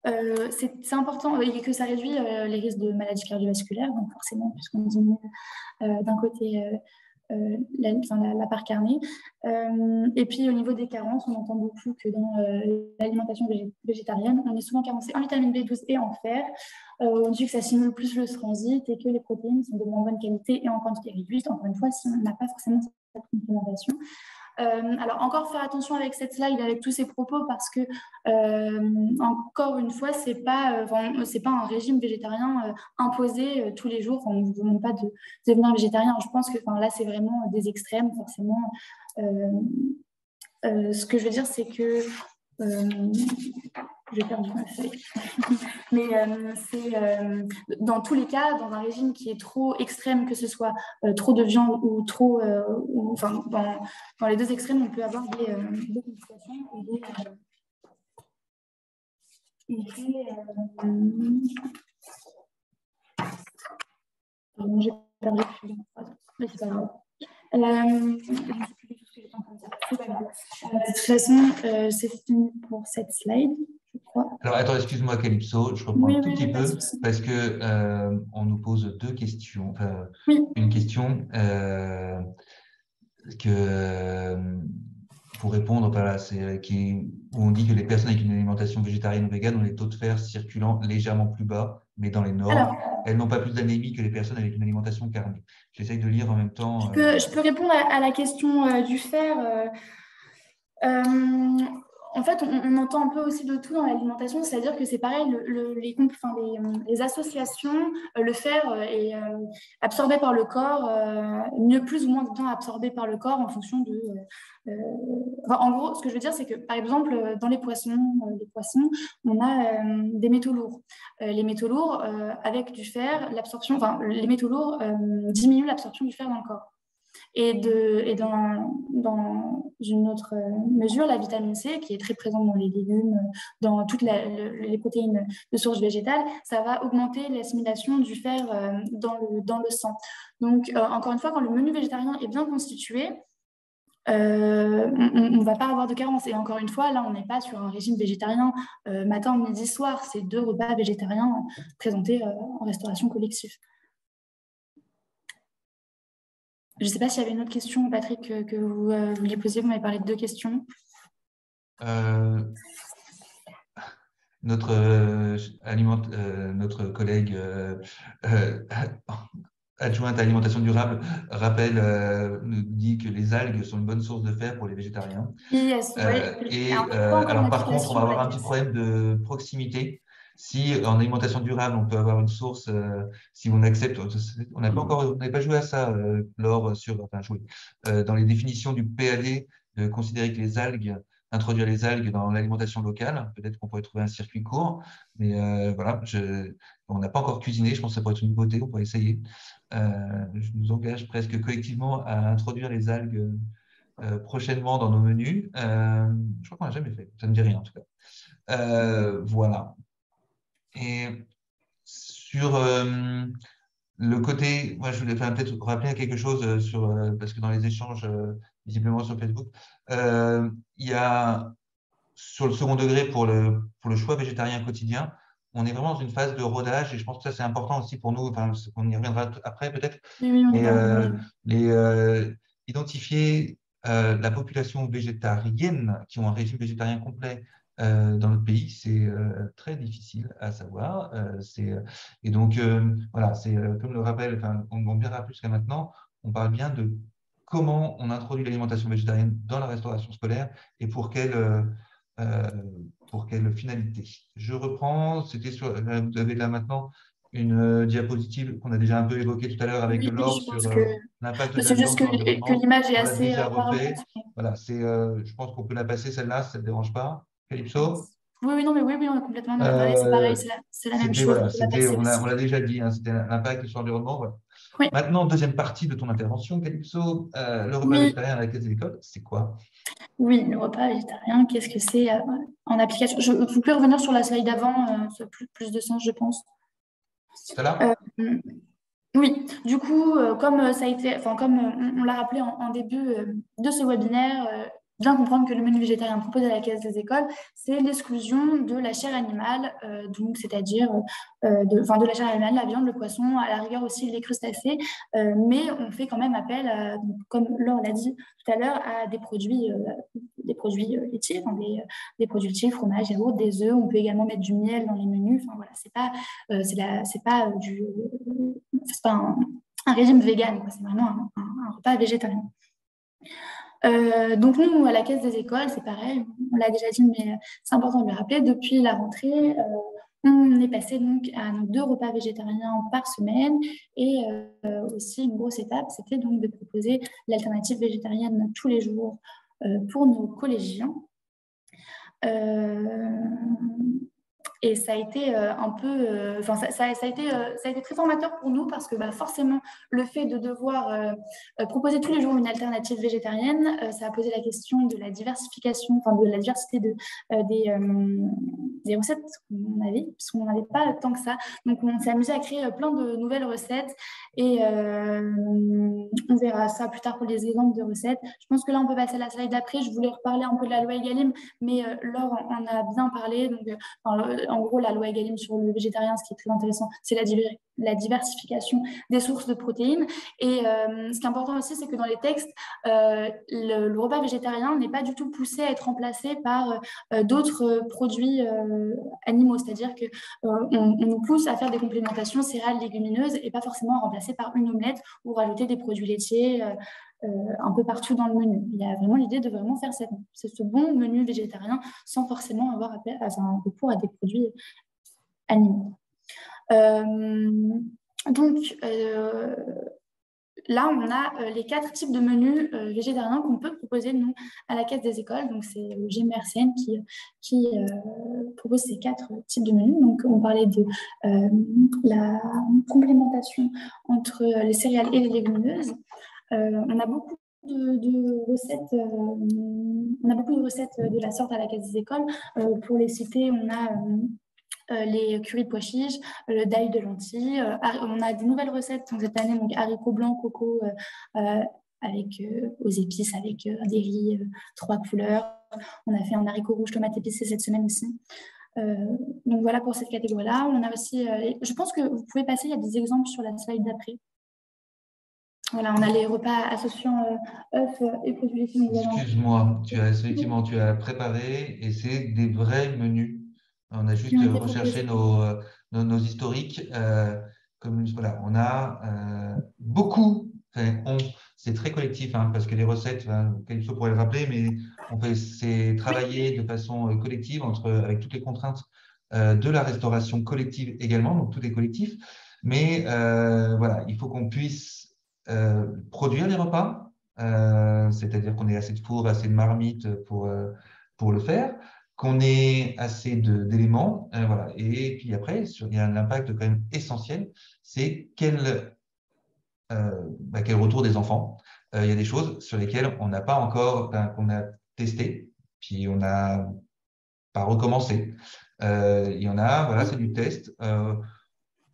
C'est important et que ça réduit les risques de maladies cardiovasculaires, donc forcément, puisqu'on diminue d'un côté la part carnée. Et puis au niveau des carences, on entend beaucoup que dans l'alimentation végétarienne, on est souvent carencé en vitamine B12 et en fer. On dit que ça stimule plus le transit et que les protéines sont de moins bonne qualité et en quantité réduite. Encore une fois, si on n'a pas forcément cette complémentation. Alors, encore faire attention avec cette slide, avec tous ces propos, parce que, encore une fois, c'est pas un régime végétarien imposé tous les jours. On ne vous demande pas de devenir végétarien. Je pense que là, c'est vraiment des extrêmes, forcément. Ce que je veux dire, c'est que... j'ai perdu ma feuille. Mais c'est dans tous les cas, dans un régime qui est trop extrême, que ce soit trop de viande ou trop... dans les deux extrêmes, on peut avoir des complications pardon, j'ai perdu mais c'est pas grave. Je ne sais plus tout ce que j'étais en train de dire. C'est pas grave. De toute façon, c'est fini pour cette slide.
Alors, attends, excuse-moi, Calypso, je reprends un tout petit peu parce que on nous pose deux questions. Enfin, une question pour répondre, voilà, où on dit que les personnes avec une alimentation végétarienne ou végane ont les taux de fer circulant légèrement plus bas, mais dans les normes. Alors, elles n'ont pas plus d'anémie que les personnes avec une alimentation carnée. J'essaye de lire en même temps.
Je peux répondre à la question du fer. En fait, on entend un peu aussi de tout dans l'alimentation, c'est-à-dire que c'est pareil, les associations, le fer est absorbé par le corps, plus ou moins bien absorbé par le corps en fonction de... en gros, ce que je veux dire, c'est que, par exemple, dans les poissons, on a des métaux lourds. Les métaux lourds, avec du fer, les métaux lourds diminuent l'absorption du fer dans le corps. Et dans une autre mesure, la vitamine C, qui est très présente dans les légumes, dans toutes les protéines de source végétale, ça va augmenter l'assimilation du fer dans le sang. Donc, encore une fois, quand le menu végétarien est bien constitué, on ne va pas avoir de carence. Et encore une fois, là, on n'est pas sur un régime végétarien matin, midi, soir. C'est 2 repas végétariens présentés en restauration collective. Je ne sais pas s'il y avait une autre question, Patrick, que vous vouliez poser. Vous m'avez parlé de 2 questions.
Notre collègue adjointe à l'alimentation durable nous dit que les algues sont une bonne source de fer pour les végétariens.
Yes,
alors par contre, on va avoir un petit problème de proximité. Si en alimentation durable, on peut avoir une source, si on accepte, on n'avait pas joué à ça, Laure, dans les définitions du PAD, de considérer que les algues, introduire les algues dans l'alimentation locale, peut-être qu'on pourrait trouver un circuit court, mais voilà, on n'a pas encore cuisiné, je pense que ça pourrait être une nouveauté, on pourrait essayer. Je nous engage presque collectivement à introduire les algues prochainement dans nos menus. Je crois qu'on l'a jamais fait, ça ne me dit rien en tout cas. Voilà. Et sur le côté, moi je voulais peut-être rappeler quelque chose parce que dans les échanges visiblement sur Facebook, il y a sur le second degré pour le choix végétarien quotidien, on est vraiment dans une phase de rodage et je pense que ça c'est important aussi pour nous, enfin, on y reviendra après peut-être,
Oui, on est
mais
dans
identifier la population végétarienne qui ont un régime végétarien complet dans notre pays, c'est très difficile à savoir. Et donc, voilà, c'est comme le rappelle, enfin, on bien rappelé jusqu'à maintenant, on parle bien de comment on introduit l'alimentation végétarienne dans la restauration scolaire et pour quelle finalité. Je reprends, vous avez là maintenant une diapositive qu'on a déjà un peu évoquée tout à l'heure avec
oui,
Laure
je pense
sur
que
l'impact de la
c'est juste
viande
que,
sur l'environnement.
l'image est
On l'a
assez
déjà
parlante.
refait. Voilà, je pense qu'on peut la passer celle-là, ça ne te dérange pas. Calypso?
Oui, oui, non, mais oui, on est complètement dans la c'est pareil, c'est la même chose.
Voilà,
On peut la passer
on
aussi.
l'a déjà dit, hein, c'était l'impact sur l'environnement. Voilà.
Oui,
Maintenant, deuxième partie de ton intervention, Calypso, le repas
oui,
végétarien à la caisse de l'école, c'est quoi?
oui, le repas végétarien, qu'est-ce que c'est en application? Vous pouvez revenir sur la slide d'avant, ça a plus de sens, je pense.
Celle-là?
Euh, oui, du coup, comme ça a été, enfin, comme on l'a rappelé en début de ce webinaire, bien comprendre que le menu végétarien proposé à la caisse des écoles, c'est l'exclusion de la chair animale, donc c'est-à-dire de la chair animale, la viande, le poisson, à la rigueur aussi les crustacés, mais on fait quand même appel, donc, comme Laure l'a dit tout à l'heure, à des produits laitiers, enfin, des produits laitiers, fromage, yaourt, des œufs. On peut également mettre du miel dans les menus. Enfin voilà, c'est pas c'est pas un régime vegan, c'est vraiment un repas végétarien. Donc nous, à la caisse des écoles, c'est pareil, on l'a déjà dit, mais c'est important de le rappeler, depuis la rentrée, on est passé donc à nos 2 repas végétariens par semaine et aussi une grosse étape, c'était donc de proposer l'alternative végétarienne tous les jours pour nos collégiens. Et ça a été un peu, enfin ça a été très formateur pour nous parce que forcément le fait de devoir proposer tous les jours une alternative végétarienne, ça a posé la question de la diversification, enfin de la diversité des recettes qu'on avait, parce qu'on n'en avait pas tant que ça. Donc on s'est amusé à créer plein de nouvelles recettes et on verra ça plus tard pour les exemples de recettes. Je pense que là on peut passer à la slide d'après. Je voulais reparler un peu de la loi Egalim, mais Laure en a bien parlé. Donc en gros, la loi Egalim sur le végétarien, ce qui est très intéressant, c'est la diversification des sources de protéines. Et ce qui est important aussi, c'est que dans les textes, le repas végétarien n'est pas du tout poussé à être remplacé par d'autres produits animaux. C'est-à-dire qu'on nous pousse à faire des complémentations céréales, légumineuses et pas forcément à remplacer par une omelette ou rajouter des produits laitiers un peu partout dans le menu. Il y a vraiment l'idée de vraiment faire ce bon menu végétarien sans forcément avoir un recours à des produits animaux. Donc, là, on a les 4 types de menus végétariens qu'on peut proposer, nous, à la caisse des écoles. Donc, c'est le GMRCN qui propose ces 4 types de menus. Donc, on parlait de la complémentation entre les céréales et les légumineuses. On a beaucoup de recettes, de la sorte à la caisse des écoles. Pour les citer, on a les currys de pois chiches, le d'ail de lentilles. On a des nouvelles recettes donc cette année, donc haricots blancs, coco avec aux épices, avec des riz 3 couleurs. On a fait un haricot rouge tomate épicée cette semaine aussi. Donc voilà pour cette catégorie-là. On a aussi, je pense que vous pouvez passer, il y a des exemples sur la slide d'après. Voilà, on a les repas associant œufs et produits laitiers.
Excuse-moi, tu as préparé et c'est des vrais menus. On a juste recherché nos historiques. Voilà, on a beaucoup, c'est très collectif hein, parce que les recettes, Calypso pourrait le rappeler, mais c'est travailler de façon collective avec toutes les contraintes de la restauration collective également, donc tout est collectif. Mais voilà, il faut qu'on puisse produire les repas, c'est-à-dire qu'on ait assez de fours, assez de marmites pour le faire, qu'on ait assez d'éléments, voilà. Et puis après, il y a un impact quand même essentiel, c'est quelle quel retour des enfants. Il y a des choses sur lesquelles on n'a pas encore, qu'on a testé, puis on n'a pas recommencé. Il y en a, voilà, c'est du test.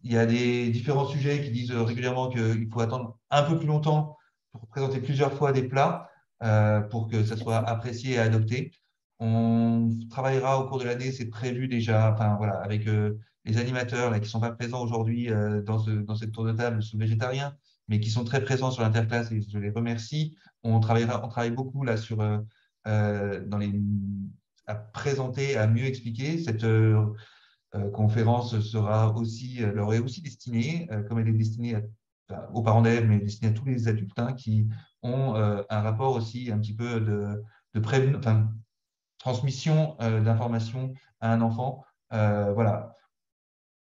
Il y a des différents sujets qui disent régulièrement qu'il faut attendre un peu plus longtemps pour présenter plusieurs fois des plats pour que ça soit apprécié et adopté. On travaillera au cours de l'année, c'est prévu déjà, enfin voilà, avec les animateurs là, qui ne sont pas présents aujourd'hui dans cette tour de table sous végétarien, mais qui sont très présents sur l'interclasse et je les remercie. On travaille beaucoup là sur à présenter, à mieux expliquer cette conférence leur est aussi destinée, comme elle est destinée aux parents d'élèves, mais destinée à tous les adultes qui ont un rapport aussi un petit peu transmission d'informations à un enfant. Voilà.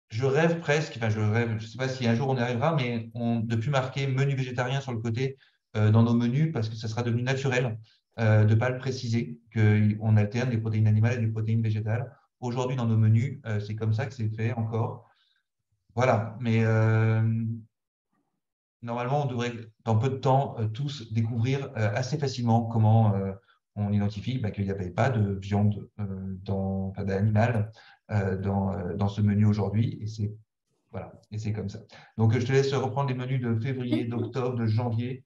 Je rêve presque, enfin je rêve, je ne sais pas si un jour on y arrivera, mais de plus marquer menu végétarien sur le côté dans nos menus parce que ça sera devenu naturel de ne pas le préciser, qu'on alterne des protéines animales et des protéines végétales. Aujourd'hui, dans nos menus, c'est comme ça que c'est fait encore. Voilà, mais normalement, on devrait, dans peu de temps, tous découvrir assez facilement comment on identifie qu'il n'y avait pas de viande d'animal dans ce menu aujourd'hui. Et c'est voilà, et c'est comme ça. Donc, je te laisse reprendre les menus de février, d'octobre, de janvier.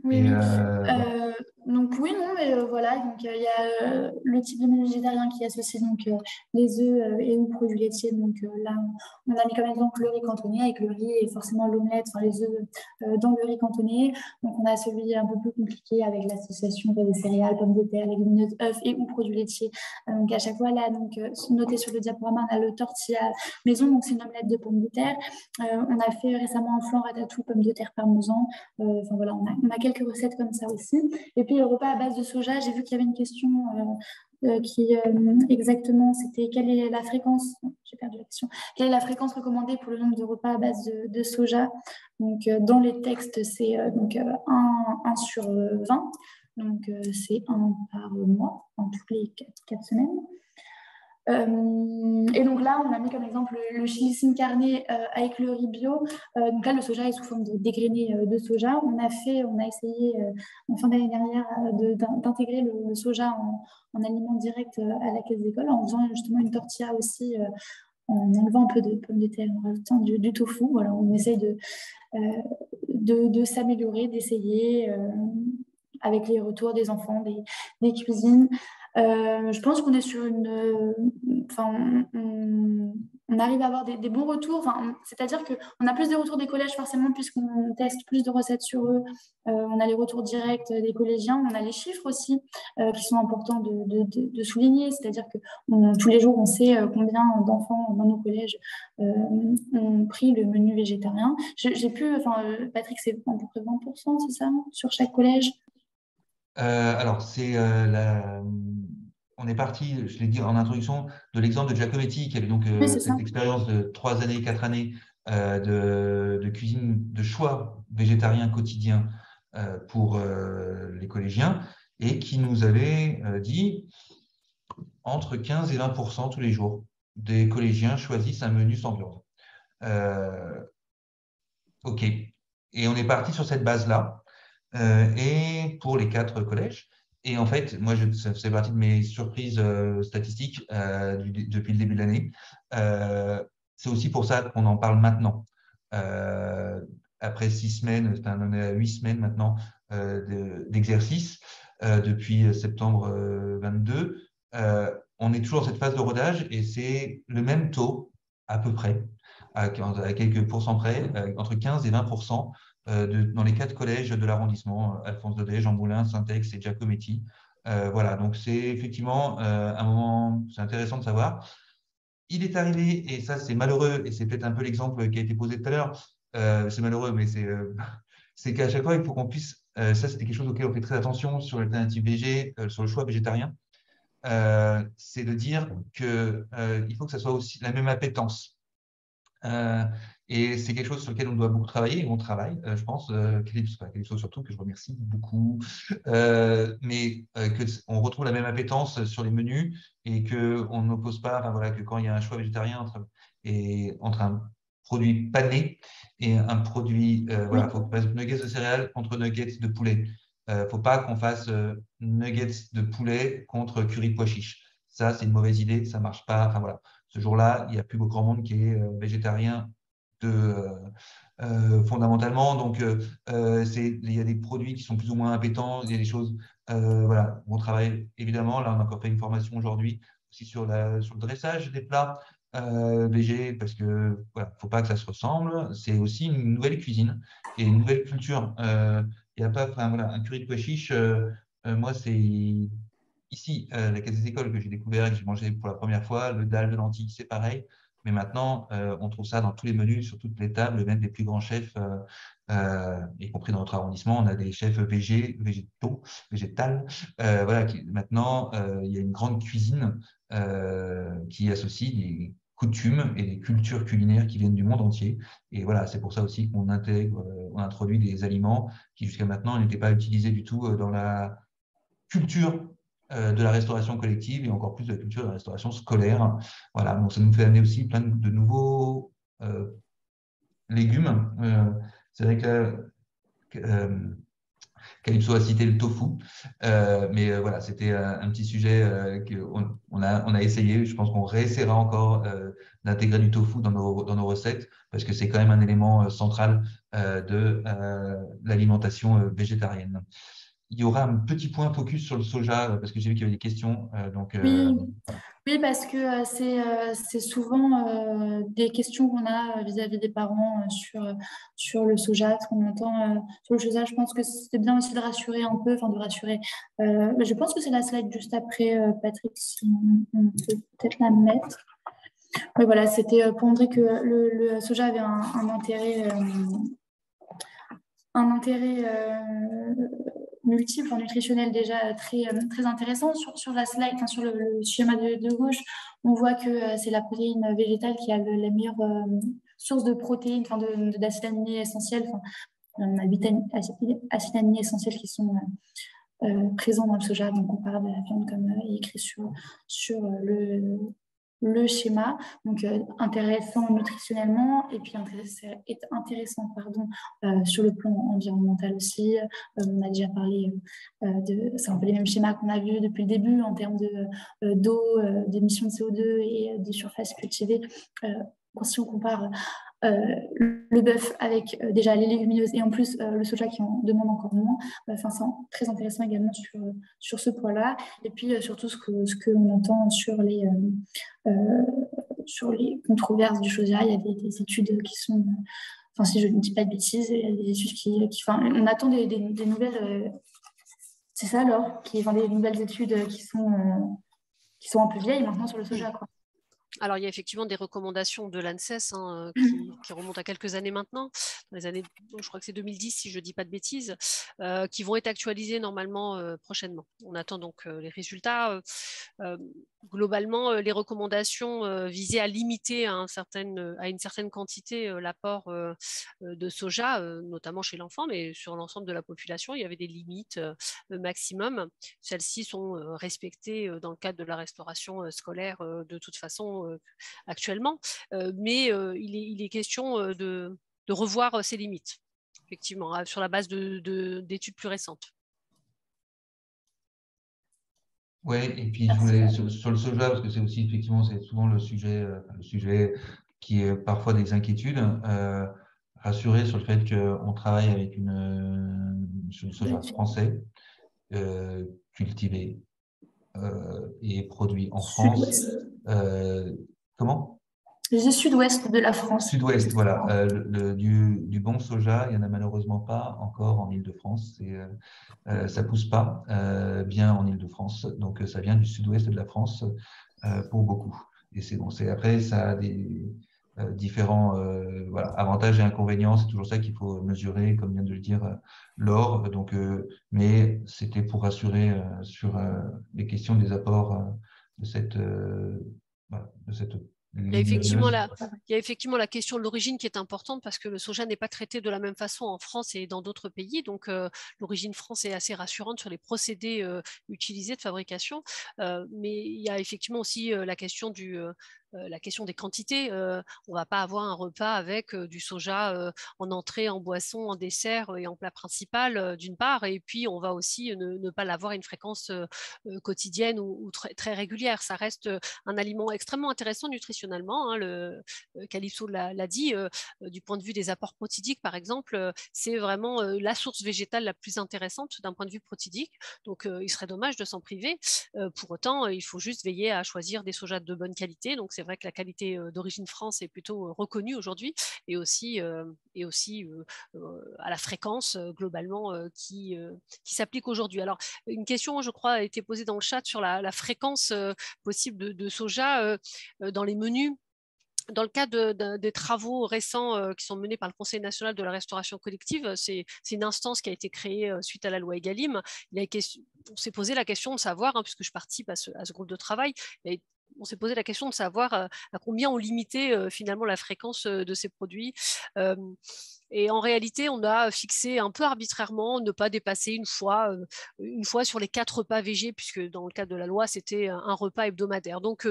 Oui,
Et,
oui.
voilà.
Donc oui, non, mais voilà, donc il y a le type de menu végétarien qui associe donc les œufs et ou produits laitiers. Donc là, on a mis comme exemple le riz cantonné avec le riz et forcément l'omelette, enfin les œufs dans le riz cantonné. Donc on a celui un peu plus compliqué avec l'association des céréales, pommes de terre, légumineuses, œufs et ou produits laitiers. Donc à chaque fois là, donc noté sur le diaporama, on a le tortilla maison, donc c'est une omelette de pommes de terre. On a fait récemment un flan ratatouille pommes de terre parmesan. Enfin voilà, on a quelques recettes comme ça aussi. Et puis le repas à base de soja, j'ai vu qu'il y avait une question qui exactement, c'était quelle est la fréquence, j'ai perdu la question, quelle est la fréquence recommandée pour le nombre de repas à base de soja. Donc dans les textes, c'est 1 sur 20, donc c'est 1 par mois, en toutes les 4 semaines. Et donc là, on a mis comme exemple le chili sin carne avec le riz bio. Donc là, le soja est sous forme de dégrainé de soja. On a essayé en fin d'année dernière d'intégrer le soja en aliment direct à la caisse d'école en faisant justement une tortilla aussi, en enlevant un peu de pommes de terre, en rajoutant du tofu. Voilà, on essaye de s'améliorer, d'essayer avec les retours des enfants, des cuisines. Je pense qu'on est sur on arrive à avoir des bons retours. C'est-à-dire qu'on a plus de retours des collèges forcément puisqu'on teste plus de recettes sur eux. On a les retours directs des collégiens. On a les chiffres aussi qui sont importants de souligner. C'est-à-dire que tous les jours, on sait combien d'enfants dans nos collèges ont pris le menu végétarien. Patrick, c'est à peu près 20%, c'est ça, sur chaque collège?
Alors, on est parti, je l'ai dit en introduction, de l'exemple de Giacometti, qui avait donc
Oui, c'est ça.
cette expérience de 3 années, 4 années de cuisine, de choix végétarien quotidien pour les collégiens, et qui nous avait dit entre 15 et 20% tous les jours des collégiens choisissent un menu sans viande. OK. Et on est parti sur cette base-là. Et pour les 4 collèges. Et en fait, moi, ça faisait partie de mes surprises statistiques depuis le début de l'année. C'est aussi pour ça qu'on en parle maintenant. Après 6 semaines, on est à 8 semaines maintenant d'exercice depuis septembre 22. On est toujours dans cette phase de rodage et c'est le même taux à peu près, à quelques pourcents près, entre 15 et 20% dans les 4 collèges de l'arrondissement, Alphonse Daudet, Jean Moulin, Saint-Ex et Giacometti. Voilà, donc c'est effectivement un moment, c'est intéressant de savoir. Il est arrivé, et ça c'est malheureux, et c'est peut-être un peu l'exemple qui a été posé tout à l'heure, c'est malheureux, mais c'est qu'à chaque fois, il faut qu'on puisse, ça c'était quelque chose auquel on fait très attention sur l'alternative VG, sur le choix végétarien, c'est de dire qu'il faut que ça soit aussi la même appétence. Et c'est quelque chose sur lequel on doit beaucoup travailler, et on travaille, je pense, Calypso surtout, que je remercie beaucoup, mais qu'on retrouve la même appétence sur les menus et qu'on n'oppose pas, que quand il y a un choix végétarien entre un produit pané et un produit, voilà, faut, par exemple, nuggets de céréales contre nuggets de poulet. Faut pas qu'on fasse nuggets de poulet contre curry pois chiche. Ça, c'est une mauvaise idée, ça marche pas. Enfin voilà, ce jour-là, il n'y a plus beaucoup grand monde qui est végétarien fondamentalement. Donc, il y a des produits qui sont plus ou moins appétants, il y a des choses. Voilà, on travaille évidemment. Là, on a encore fait une formation aujourd'hui aussi sur le dressage des plats végé, parce que voilà, faut pas que ça se ressemble. C'est aussi une nouvelle cuisine et une nouvelle culture. Il y a pas, enfin voilà, un curry de pois chiche. Moi, c'est ici, la Caisse des Écoles que j'ai découvert et que j'ai mangé pour la première fois. Le dalle de lentilles, c'est pareil. Mais maintenant, on trouve ça dans tous les menus, sur toutes les tables, même des plus grands chefs, y compris dans notre arrondissement. On a des chefs végétales. Voilà, maintenant, il y a une grande cuisine qui associe des coutumes et des cultures culinaires qui viennent du monde entier. Et voilà, c'est pour ça aussi qu'on intègre, on introduit des aliments qui jusqu'à maintenant n'étaient pas utilisés du tout dans la culture de la restauration collective et encore plus de la culture de la restauration scolaire. Voilà, donc ça nous fait amener aussi plein de nouveaux légumes. C'est vrai que Calypso a cité le tofu, mais voilà, c'était un petit sujet qu'on on a essayé. Je pense qu'on réessayera encore d'intégrer du tofu dans nos recettes parce que c'est quand même un élément central de l'alimentation végétarienne. Il y aura un petit point focus sur le soja parce que j'ai vu qu'il y avait des questions.
Oui,
Voilà.
oui, parce que c'est souvent des questions qu'on a vis-à-vis des parents sur le soja, ce qu'on entend sur le soja. Je pense que c'est bien aussi de rassurer un peu, enfin de rassurer. Je pense que c'est la slide juste après, Patrick, si on peut peut-être la mettre. Oui, voilà, c'était pour montrer que le soja avait un intérêt multiple, nutritionnel déjà très intéressant. Sur la slide, enfin, sur le schéma de gauche, on voit que c'est la protéine végétale qui a la meilleure source de protéines, enfin d'acides aminés essentiels. Enfin, on a 8 acides aminés essentiels qui sont présents dans le soja. Donc, on parle de la viande comme écrit sur le schéma, donc intéressant nutritionnellement et puis intéressant pardon, sur le plan environnemental aussi. On a déjà parlé c'est un peu les mêmes schémas qu'on a vus depuis le début en termes d'eau, d'émissions de CO2 et de surface cultivée. Si on compare le bœuf avec déjà les légumineuses et en plus le soja qui en demande encore moins. Enfin, c'est très intéressant également sur ce point-là. Et puis surtout ce qu'on entend sur les controverses du soja, il y a des études qui sont, enfin si je ne dis pas de bêtises, il y a des études enfin, on attend des nouvelles, c'est ça alors, des nouvelles études qui sont un peu vieilles maintenant sur le soja, quoi.
Alors, il y a effectivement des recommandations de l'ANSES qui remontent à quelques années maintenant, dans les années, je crois que c'est 2010 si je ne dis pas de bêtises, qui vont être actualisées normalement prochainement. On attend donc les résultats. Globalement, les recommandations visaient à limiter à une certaine quantité l'apport de soja, notamment chez l'enfant, mais sur l'ensemble de la population, il y avait des limites maximum. Celles-ci sont respectées dans le cadre de la restauration scolaire de toute façon actuellement, mais il est question de revoir ces limites, effectivement, sur la base d'études plus récentes.
Oui, et puis je voulais sur le soja, parce que c'est aussi effectivement, c'est souvent le sujet qui est parfois des inquiétudes, rassurer sur le fait qu'on travaille avec sur le soja français, cultivé et produit en France. Comment?
Le sud-ouest de la France.
Sud-ouest, voilà. Du bon soja, il n'y en a malheureusement pas encore en Île-de-France. Ça pousse pas bien en Île-de-France. Donc, ça vient du sud-ouest de la France pour beaucoup. Et c'est bon. Après, ça a des différents voilà, avantages et inconvénients. C'est toujours ça qu'il faut mesurer, comme vient de le dire Laure. Donc, mais c'était pour rassurer sur les questions des apports de cette
Il y a effectivement la question de l'origine qui est importante parce que le soja n'est pas traité de la même façon en France et dans d'autres pays. Donc, l'origine France est assez rassurante sur les procédés utilisés de fabrication. Mais il y a effectivement aussi la question la question des quantités. On ne va pas avoir un repas avec du soja en entrée, en boisson, en dessert et en plat principal, d'une part, et puis on va aussi ne pas l'avoir à une fréquence quotidienne ou très, très régulière. Ça reste un aliment extrêmement intéressant nutritionnellement, hein, Calypso l'a dit, du point de vue des apports protidiques, par exemple, c'est vraiment la source végétale la plus intéressante d'un point de vue protidique. Donc, il serait dommage de s'en priver. Pour autant, il faut juste veiller à choisir des sojas de bonne qualité. Donc, c'est vrai que la qualité d'origine France est plutôt reconnue aujourd'hui, et aussi à la fréquence globalement qui s'applique aujourd'hui. Alors, une question, je crois, a été posée dans le chat sur la fréquence possible de soja dans les menus. Dans le cadre des travaux récents qui sont menés par le Conseil national de la restauration collective, c'est une instance qui a été créée suite à la loi Egalim. On s'est posé la question de savoir, hein, puisque je participe à ce groupe de travail, on s'est posé la question de savoir à combien on limitait finalement la fréquence de ces produits. Et en réalité, on a fixé un peu arbitrairement ne pas dépasser une fois sur les 4 repas végés, puisque dans le cadre de la loi, c'était un repas hebdomadaire. Donc,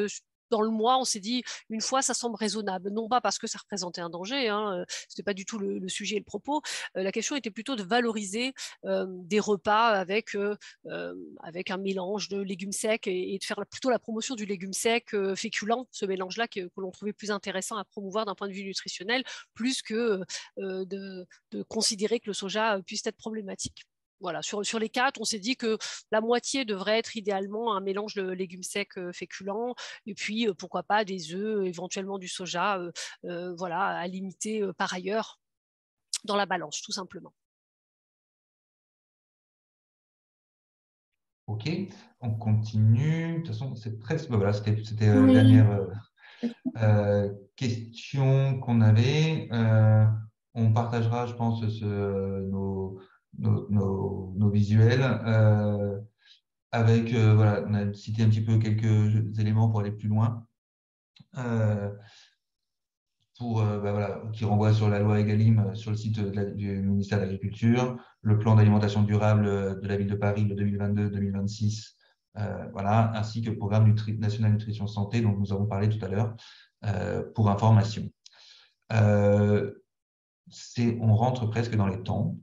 dans le mois, on s'est dit une fois, ça semble raisonnable. Non pas parce que ça représentait un danger, hein, ce n'était pas du tout le sujet et le propos. La question était plutôt de valoriser des repas avec un mélange de légumes secs et de faire plutôt la promotion du légume sec féculent, ce mélange-là que l'on trouvait plus intéressant à promouvoir d'un point de vue nutritionnel, plus que de considérer que le soja puisse être problématique. Voilà, sur les 4, on s'est dit que la moitié devrait être idéalement un mélange de légumes secs féculents, et puis pourquoi pas des œufs, éventuellement du soja, voilà, à limiter par ailleurs dans la balance, tout simplement.
Ok, on continue. De toute façon, c'est presque. Voilà, c'était la dernière question qu'on avait. On partagera, je pense, nos visuels avec. Voilà, on a cité un petit peu quelques éléments pour aller plus loin. Voilà, qui renvoie sur la loi Egalim sur le site du ministère de l'Agriculture, le plan d'alimentation durable de la ville de Paris de 2022-2026, voilà, ainsi que le programme national nutrition santé dont nous avons parlé tout à l'heure, pour information. On rentre presque dans les temps.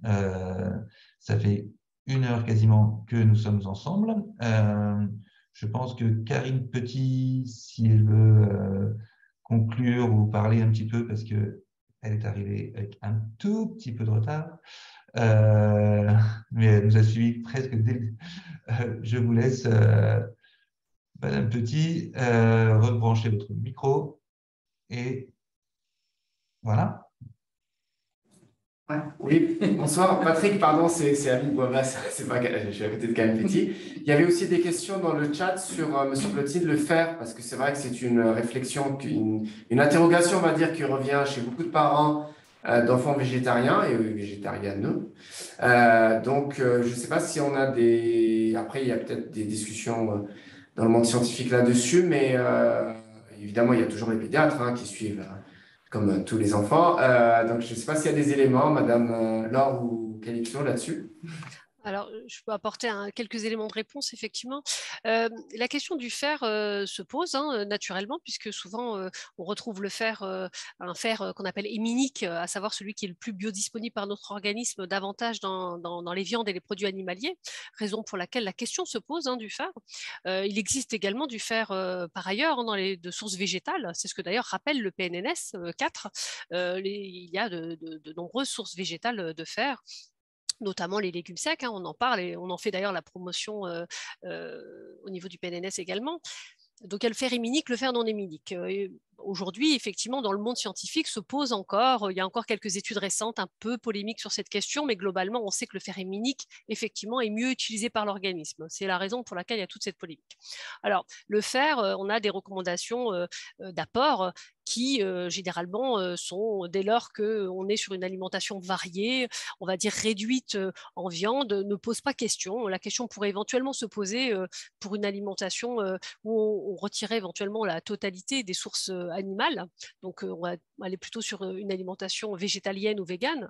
Ça fait 1 heure quasiment que nous sommes ensemble. Je pense que Karine Petit, si elle veut conclure ou parler un petit peu, parce qu'elle est arrivée avec un tout petit peu de retard, mais elle nous a suivi presque dès je vous laisse, Madame Petit, rebranchez votre micro et voilà.
Ouais. Oui, bonsoir. Patrick, pardon, c'est Amine Boivas, c'est pas, je suis à côté de Karine Petit. Il y avait aussi des questions dans le chat sur, me semble-t-il, le fer, parce que c'est vrai que c'est une réflexion, une interrogation, on va dire, qui revient chez beaucoup de parents d'enfants végétariens et végétariennes. Donc, je ne sais pas si on a des... Après, il y a peut-être des discussions dans le monde scientifique là-dessus, mais évidemment, il y a toujours les pédiatres qui suivent comme tous les enfants. Donc, je ne sais pas s'il y a des éléments, Madame Laure ou Calypso, là-dessus.
Alors, je peux apporter quelques éléments de réponse, effectivement. La question du fer se pose naturellement, puisque souvent, on retrouve le fer, un fer qu'on appelle héminique, à savoir celui qui est le plus biodisponible par notre organisme, davantage dans les viandes et les produits animaliers, raison pour laquelle la question se pose du fer. Il existe également du fer par ailleurs de sources végétales, c'est ce que d'ailleurs rappelle le PNNS 4. Il y a de nombreuses sources végétales de fer, notamment les légumes secs, on en parle et on en fait d'ailleurs la promotion au niveau du PNNS également. Donc il y a le fer héminique, le fer non héminique. Aujourd'hui, effectivement, dans le monde scientifique, se pose encore, il y a encore quelques études récentes un peu polémiques sur cette question, mais globalement, on sait que le fer héminique, effectivement, est mieux utilisé par l'organisme. C'est la raison pour laquelle il y a toute cette polémique. Alors, le fer, on a des recommandations d'apport qui, généralement, sont, dès lors qu'on est sur une alimentation variée, on va dire réduite en viande, ne pose pas question. La question pourrait éventuellement se poser pour une alimentation où on retirait éventuellement la totalité des sources animales. Donc, on va aller plutôt sur une alimentation végétalienne ou végane.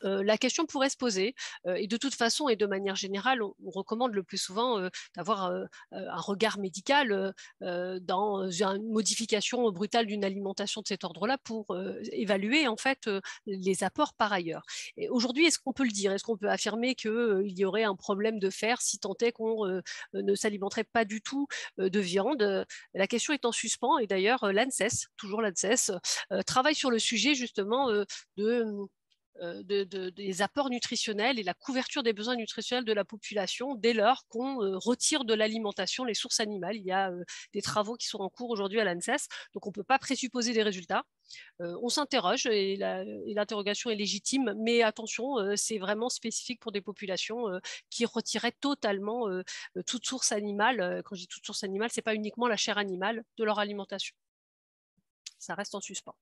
la question pourrait se poser et de toute façon et de manière générale, on recommande le plus souvent d'avoir un regard médical dans une modification brutale d'une alimentation de cet ordre-là pour évaluer en fait les apports par ailleurs. Aujourd'hui, est-ce qu'on peut le dire? Est-ce qu'on peut affirmer qu'il y aurait un problème de fer si tant est qu'on ne s'alimenterait pas du tout de viande? La question est en suspens et d'ailleurs l'ANSES, toujours l'ANSES, travaille sur le sujet justement des apports nutritionnels et la couverture des besoins nutritionnels de la population dès lors qu'on retire de l'alimentation les sources animales. Il y a des travaux qui sont en cours aujourd'hui à l'ANSES, donc on ne peut pas présupposer des résultats. On s'interroge et l'interrogation est légitime, mais attention, c'est vraiment spécifique pour des populations qui retiraient totalement toute source animale. Quand je dis toute source animale, ce n'est pas uniquement la chair animale de leur alimentation. Ça reste en suspens.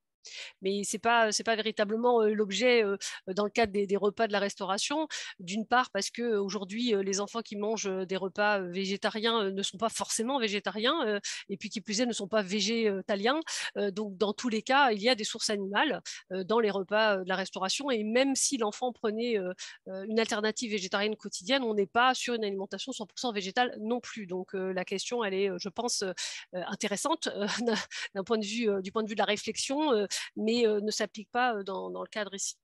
Mais ce n'est pas véritablement l'objet dans le cadre des repas de la restauration. D'une part, parce qu'aujourd'hui, les enfants qui mangent des repas végétariens ne sont pas forcément végétariens, et puis qui plus est, ne sont pas végétaliens. Donc, dans tous les cas, il y a des sources animales dans les repas de la restauration. Et même si l'enfant prenait une alternative végétarienne quotidienne, on n'est pas sur une alimentation 100% végétale non plus. Donc, la question, elle est, je pense, intéressante du point de vue de la réflexion, mais ne s'applique pas dans le cadre ici.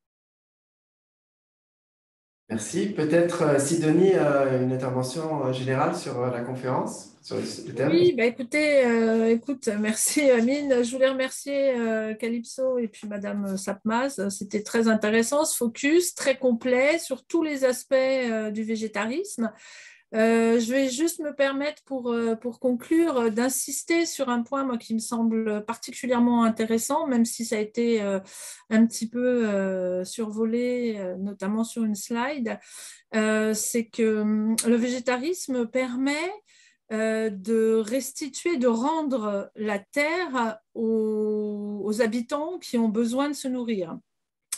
Merci. Peut-être, Sidonie, une intervention générale sur la conférence, sur le thème.
Oui, bah écoute, merci Amine. Je voulais remercier Calypso et puis Madame Sapmaz. C'était très intéressant, ce focus très complet sur tous les aspects du végétarisme. Je vais juste me permettre pour conclure d'insister sur un point moi, qui me semble particulièrement intéressant, même si ça a été un petit peu survolé, notamment sur une slide, c'est que le végétarisme permet de restituer, de rendre la terre aux habitants qui ont besoin de se nourrir.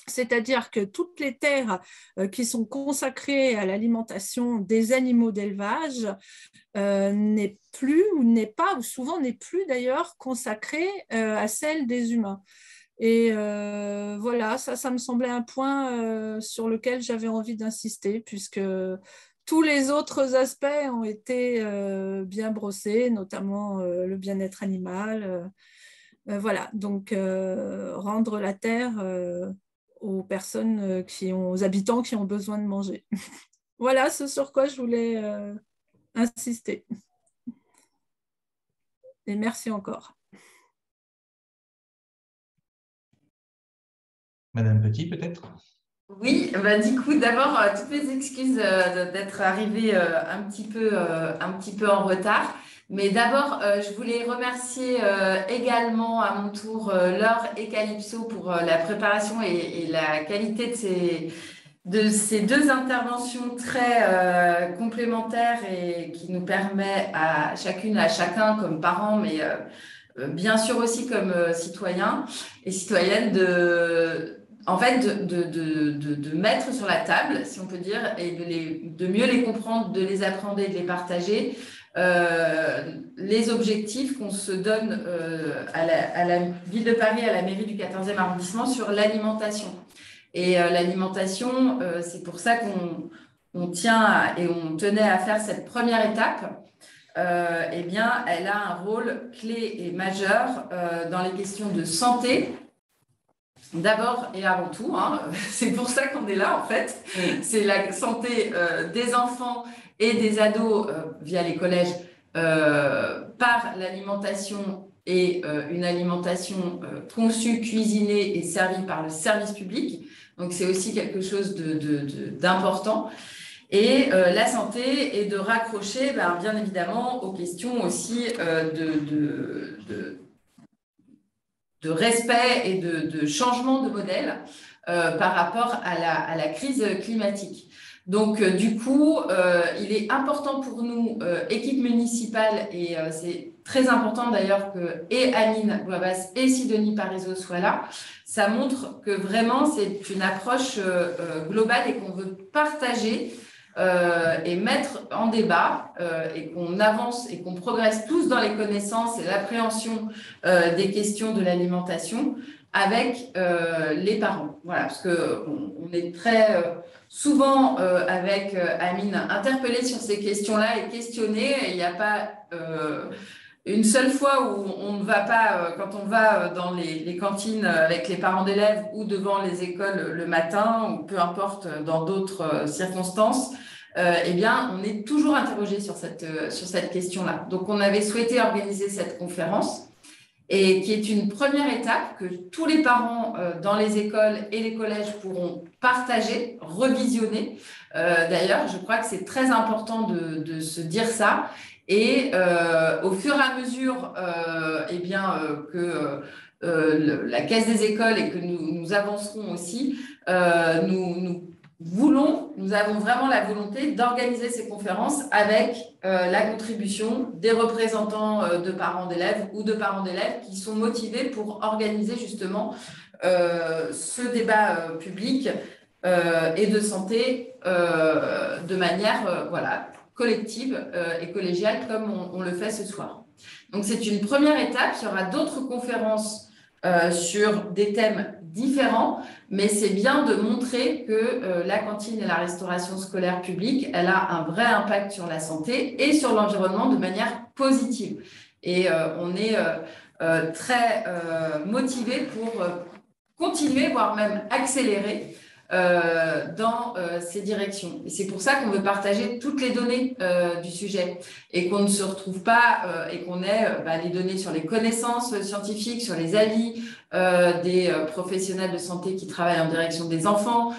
C'est-à-dire que toutes les terres qui sont consacrées à l'alimentation des animaux d'élevage n'est plus ou n'est pas, ou souvent n'est plus d'ailleurs consacrée à celle des humains. Et voilà, ça me semblait un point sur lequel j'avais envie d'insister, puisque tous les autres aspects ont été bien brossés, notamment le bien-être animal. Voilà, donc rendre la terre aux personnes aux habitants qui ont besoin de manger. Voilà ce sur quoi je voulais insister. Et merci encore.
Madame Petit, peut-être?
Oui, bah, du coup, d'abord, toutes mes excuses d'être arrivée un petit peu en retard. Mais d'abord, je voulais remercier également à mon tour Laure et Calypso pour la préparation et la qualité de ces deux interventions très complémentaires et qui nous permet à chacune, à chacun comme parents, mais bien sûr aussi comme citoyens et citoyennes de mettre sur la table, si on peut dire, et de mieux les comprendre, de les appréhender et de les partager, les objectifs qu'on se donne à la ville de Paris, à la mairie du 14e arrondissement sur l'alimentation. Et l'alimentation, c'est pour ça qu'on tient et on tenait à faire cette première étape. Eh bien, elle a un rôle clé et majeur dans les questions de santé. D'abord et avant tout, hein, c'est pour ça qu'on est là en fait, c'est la santé des enfants et des ados via les collèges par l'alimentation et une alimentation conçue, cuisinée et servie par le service public. Donc c'est aussi quelque chose d'important. Et la santé est de raccrocher bien évidemment aux questions aussi de respect et de changement de modèle par rapport à la crise climatique. Donc, du coup, il est important pour nous, équipe municipale, et c'est très important d'ailleurs que et Amine Bouabbas et Sidonie Parizeau soient là. Ça montre que vraiment, c'est une approche globale et qu'on veut partager et mettre en débat et qu'on avance et qu'on progresse tous dans les connaissances et l'appréhension des questions de l'alimentation avec les parents. Voilà, parce qu'on est très souvent avec Amine interpellés sur ces questions-là et questionnés. Il n'y a pas une seule fois où on ne va pas, quand on va dans les cantines avec les parents d'élèves ou devant les écoles le matin, ou peu importe dans d'autres circonstances, eh bien, on est toujours interrogé sur cette question-là. Donc, on avait souhaité organiser cette conférence et qui est une première étape que tous les parents dans les écoles et les collèges pourront partager, revisionner. D'ailleurs, je crois que c'est très important de se dire ça. Et au fur et à mesure que la Caisse des écoles et que nous avancerons aussi, nous avons vraiment la volonté d'organiser ces conférences avec la contribution des représentants de parents d'élèves ou de parents d'élèves qui sont motivés pour organiser justement ce débat public et de santé de manière collective et collégiale comme on le fait ce soir. Donc c'est une première étape, il y aura d'autres conférences sur des thèmes différents, mais c'est bien de montrer que la cantine et la restauration scolaire publique, elle a un vrai impact sur la santé et sur l'environnement de manière positive. Et on est très motivés pour continuer, voire même accélérer dans ces directions. Et c'est pour ça qu'on veut partager toutes les données du sujet et qu'on ne se retrouve pas et qu'on ait les données sur les connaissances scientifiques, sur les avis des professionnels de santé qui travaillent en direction des enfants,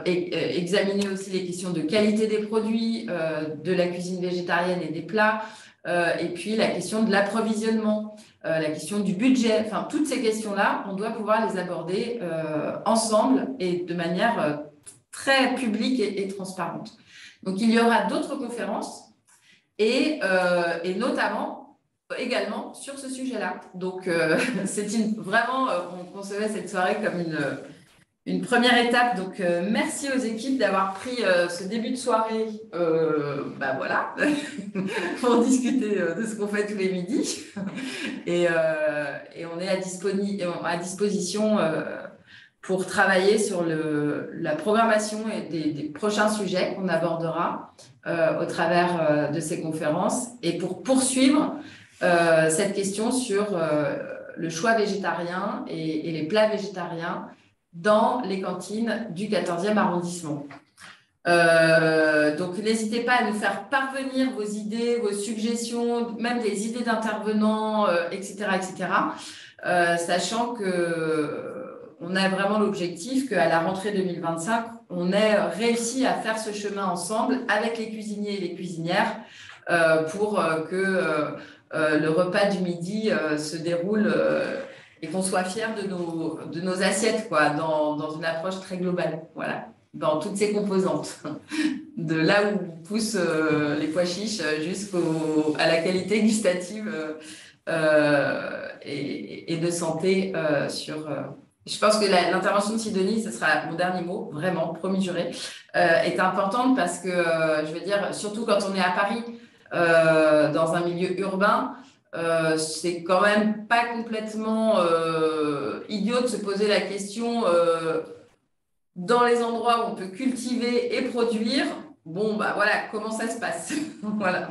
et examiner aussi les questions de qualité des produits, de la cuisine végétarienne et des plats, et puis la question de l'approvisionnement, la question du budget, enfin toutes ces questions-là, on doit pouvoir les aborder ensemble et de manière très publique et transparente. Donc il y aura d'autres conférences et notamment également sur ce sujet-là. Donc c'est vraiment, on concevait cette soirée comme une première étape. Donc merci aux équipes d'avoir pris ce début de soirée pour discuter de ce qu'on fait tous les midis. Et on est à disposition pour travailler sur la programmation et des prochains sujets qu'on abordera au travers de ces conférences et pour poursuivre cette question sur le choix végétarien et les plats végétariens dans les cantines du 14e arrondissement. Donc, n'hésitez pas à nous faire parvenir vos idées, vos suggestions, même des idées d'intervenants, etc., sachant qu'on a vraiment l'objectif qu'à la rentrée 2025, on ait réussi à faire ce chemin ensemble avec les cuisiniers et les cuisinières pour que le repas du midi se déroule et qu'on soit fiers de nos assiettes, quoi, dans une approche très globale. Voilà. Dans toutes ses composantes, de là où poussent les pois chiches jusqu'à la qualité gustative et de santé je pense que l'intervention de Sidonie, ce sera mon dernier mot, vraiment, promis juré, est importante parce que, je veux dire, surtout quand on est à Paris, dans un milieu urbain, c'est quand même pas complètement idiot de se poser la question dans les endroits où on peut cultiver et produire, comment ça se passe? Voilà,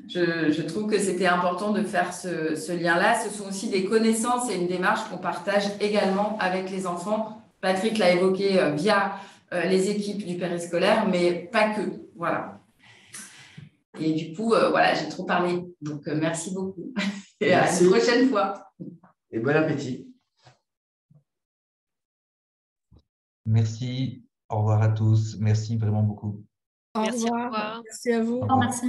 je trouve que c'était important de faire ce lien-là. Ce sont aussi des connaissances et une démarche qu'on partage également avec les enfants. Patrick l'a évoqué via les équipes du périscolaire, mais pas que. Voilà. Et du coup, j'ai trop parlé. Donc, merci beaucoup. Et merci. À une prochaine fois.
Et bon appétit.
Merci. Au revoir à tous. Merci vraiment beaucoup.
Au
Merci,
revoir.
au revoir.
Merci à vous.
Merci.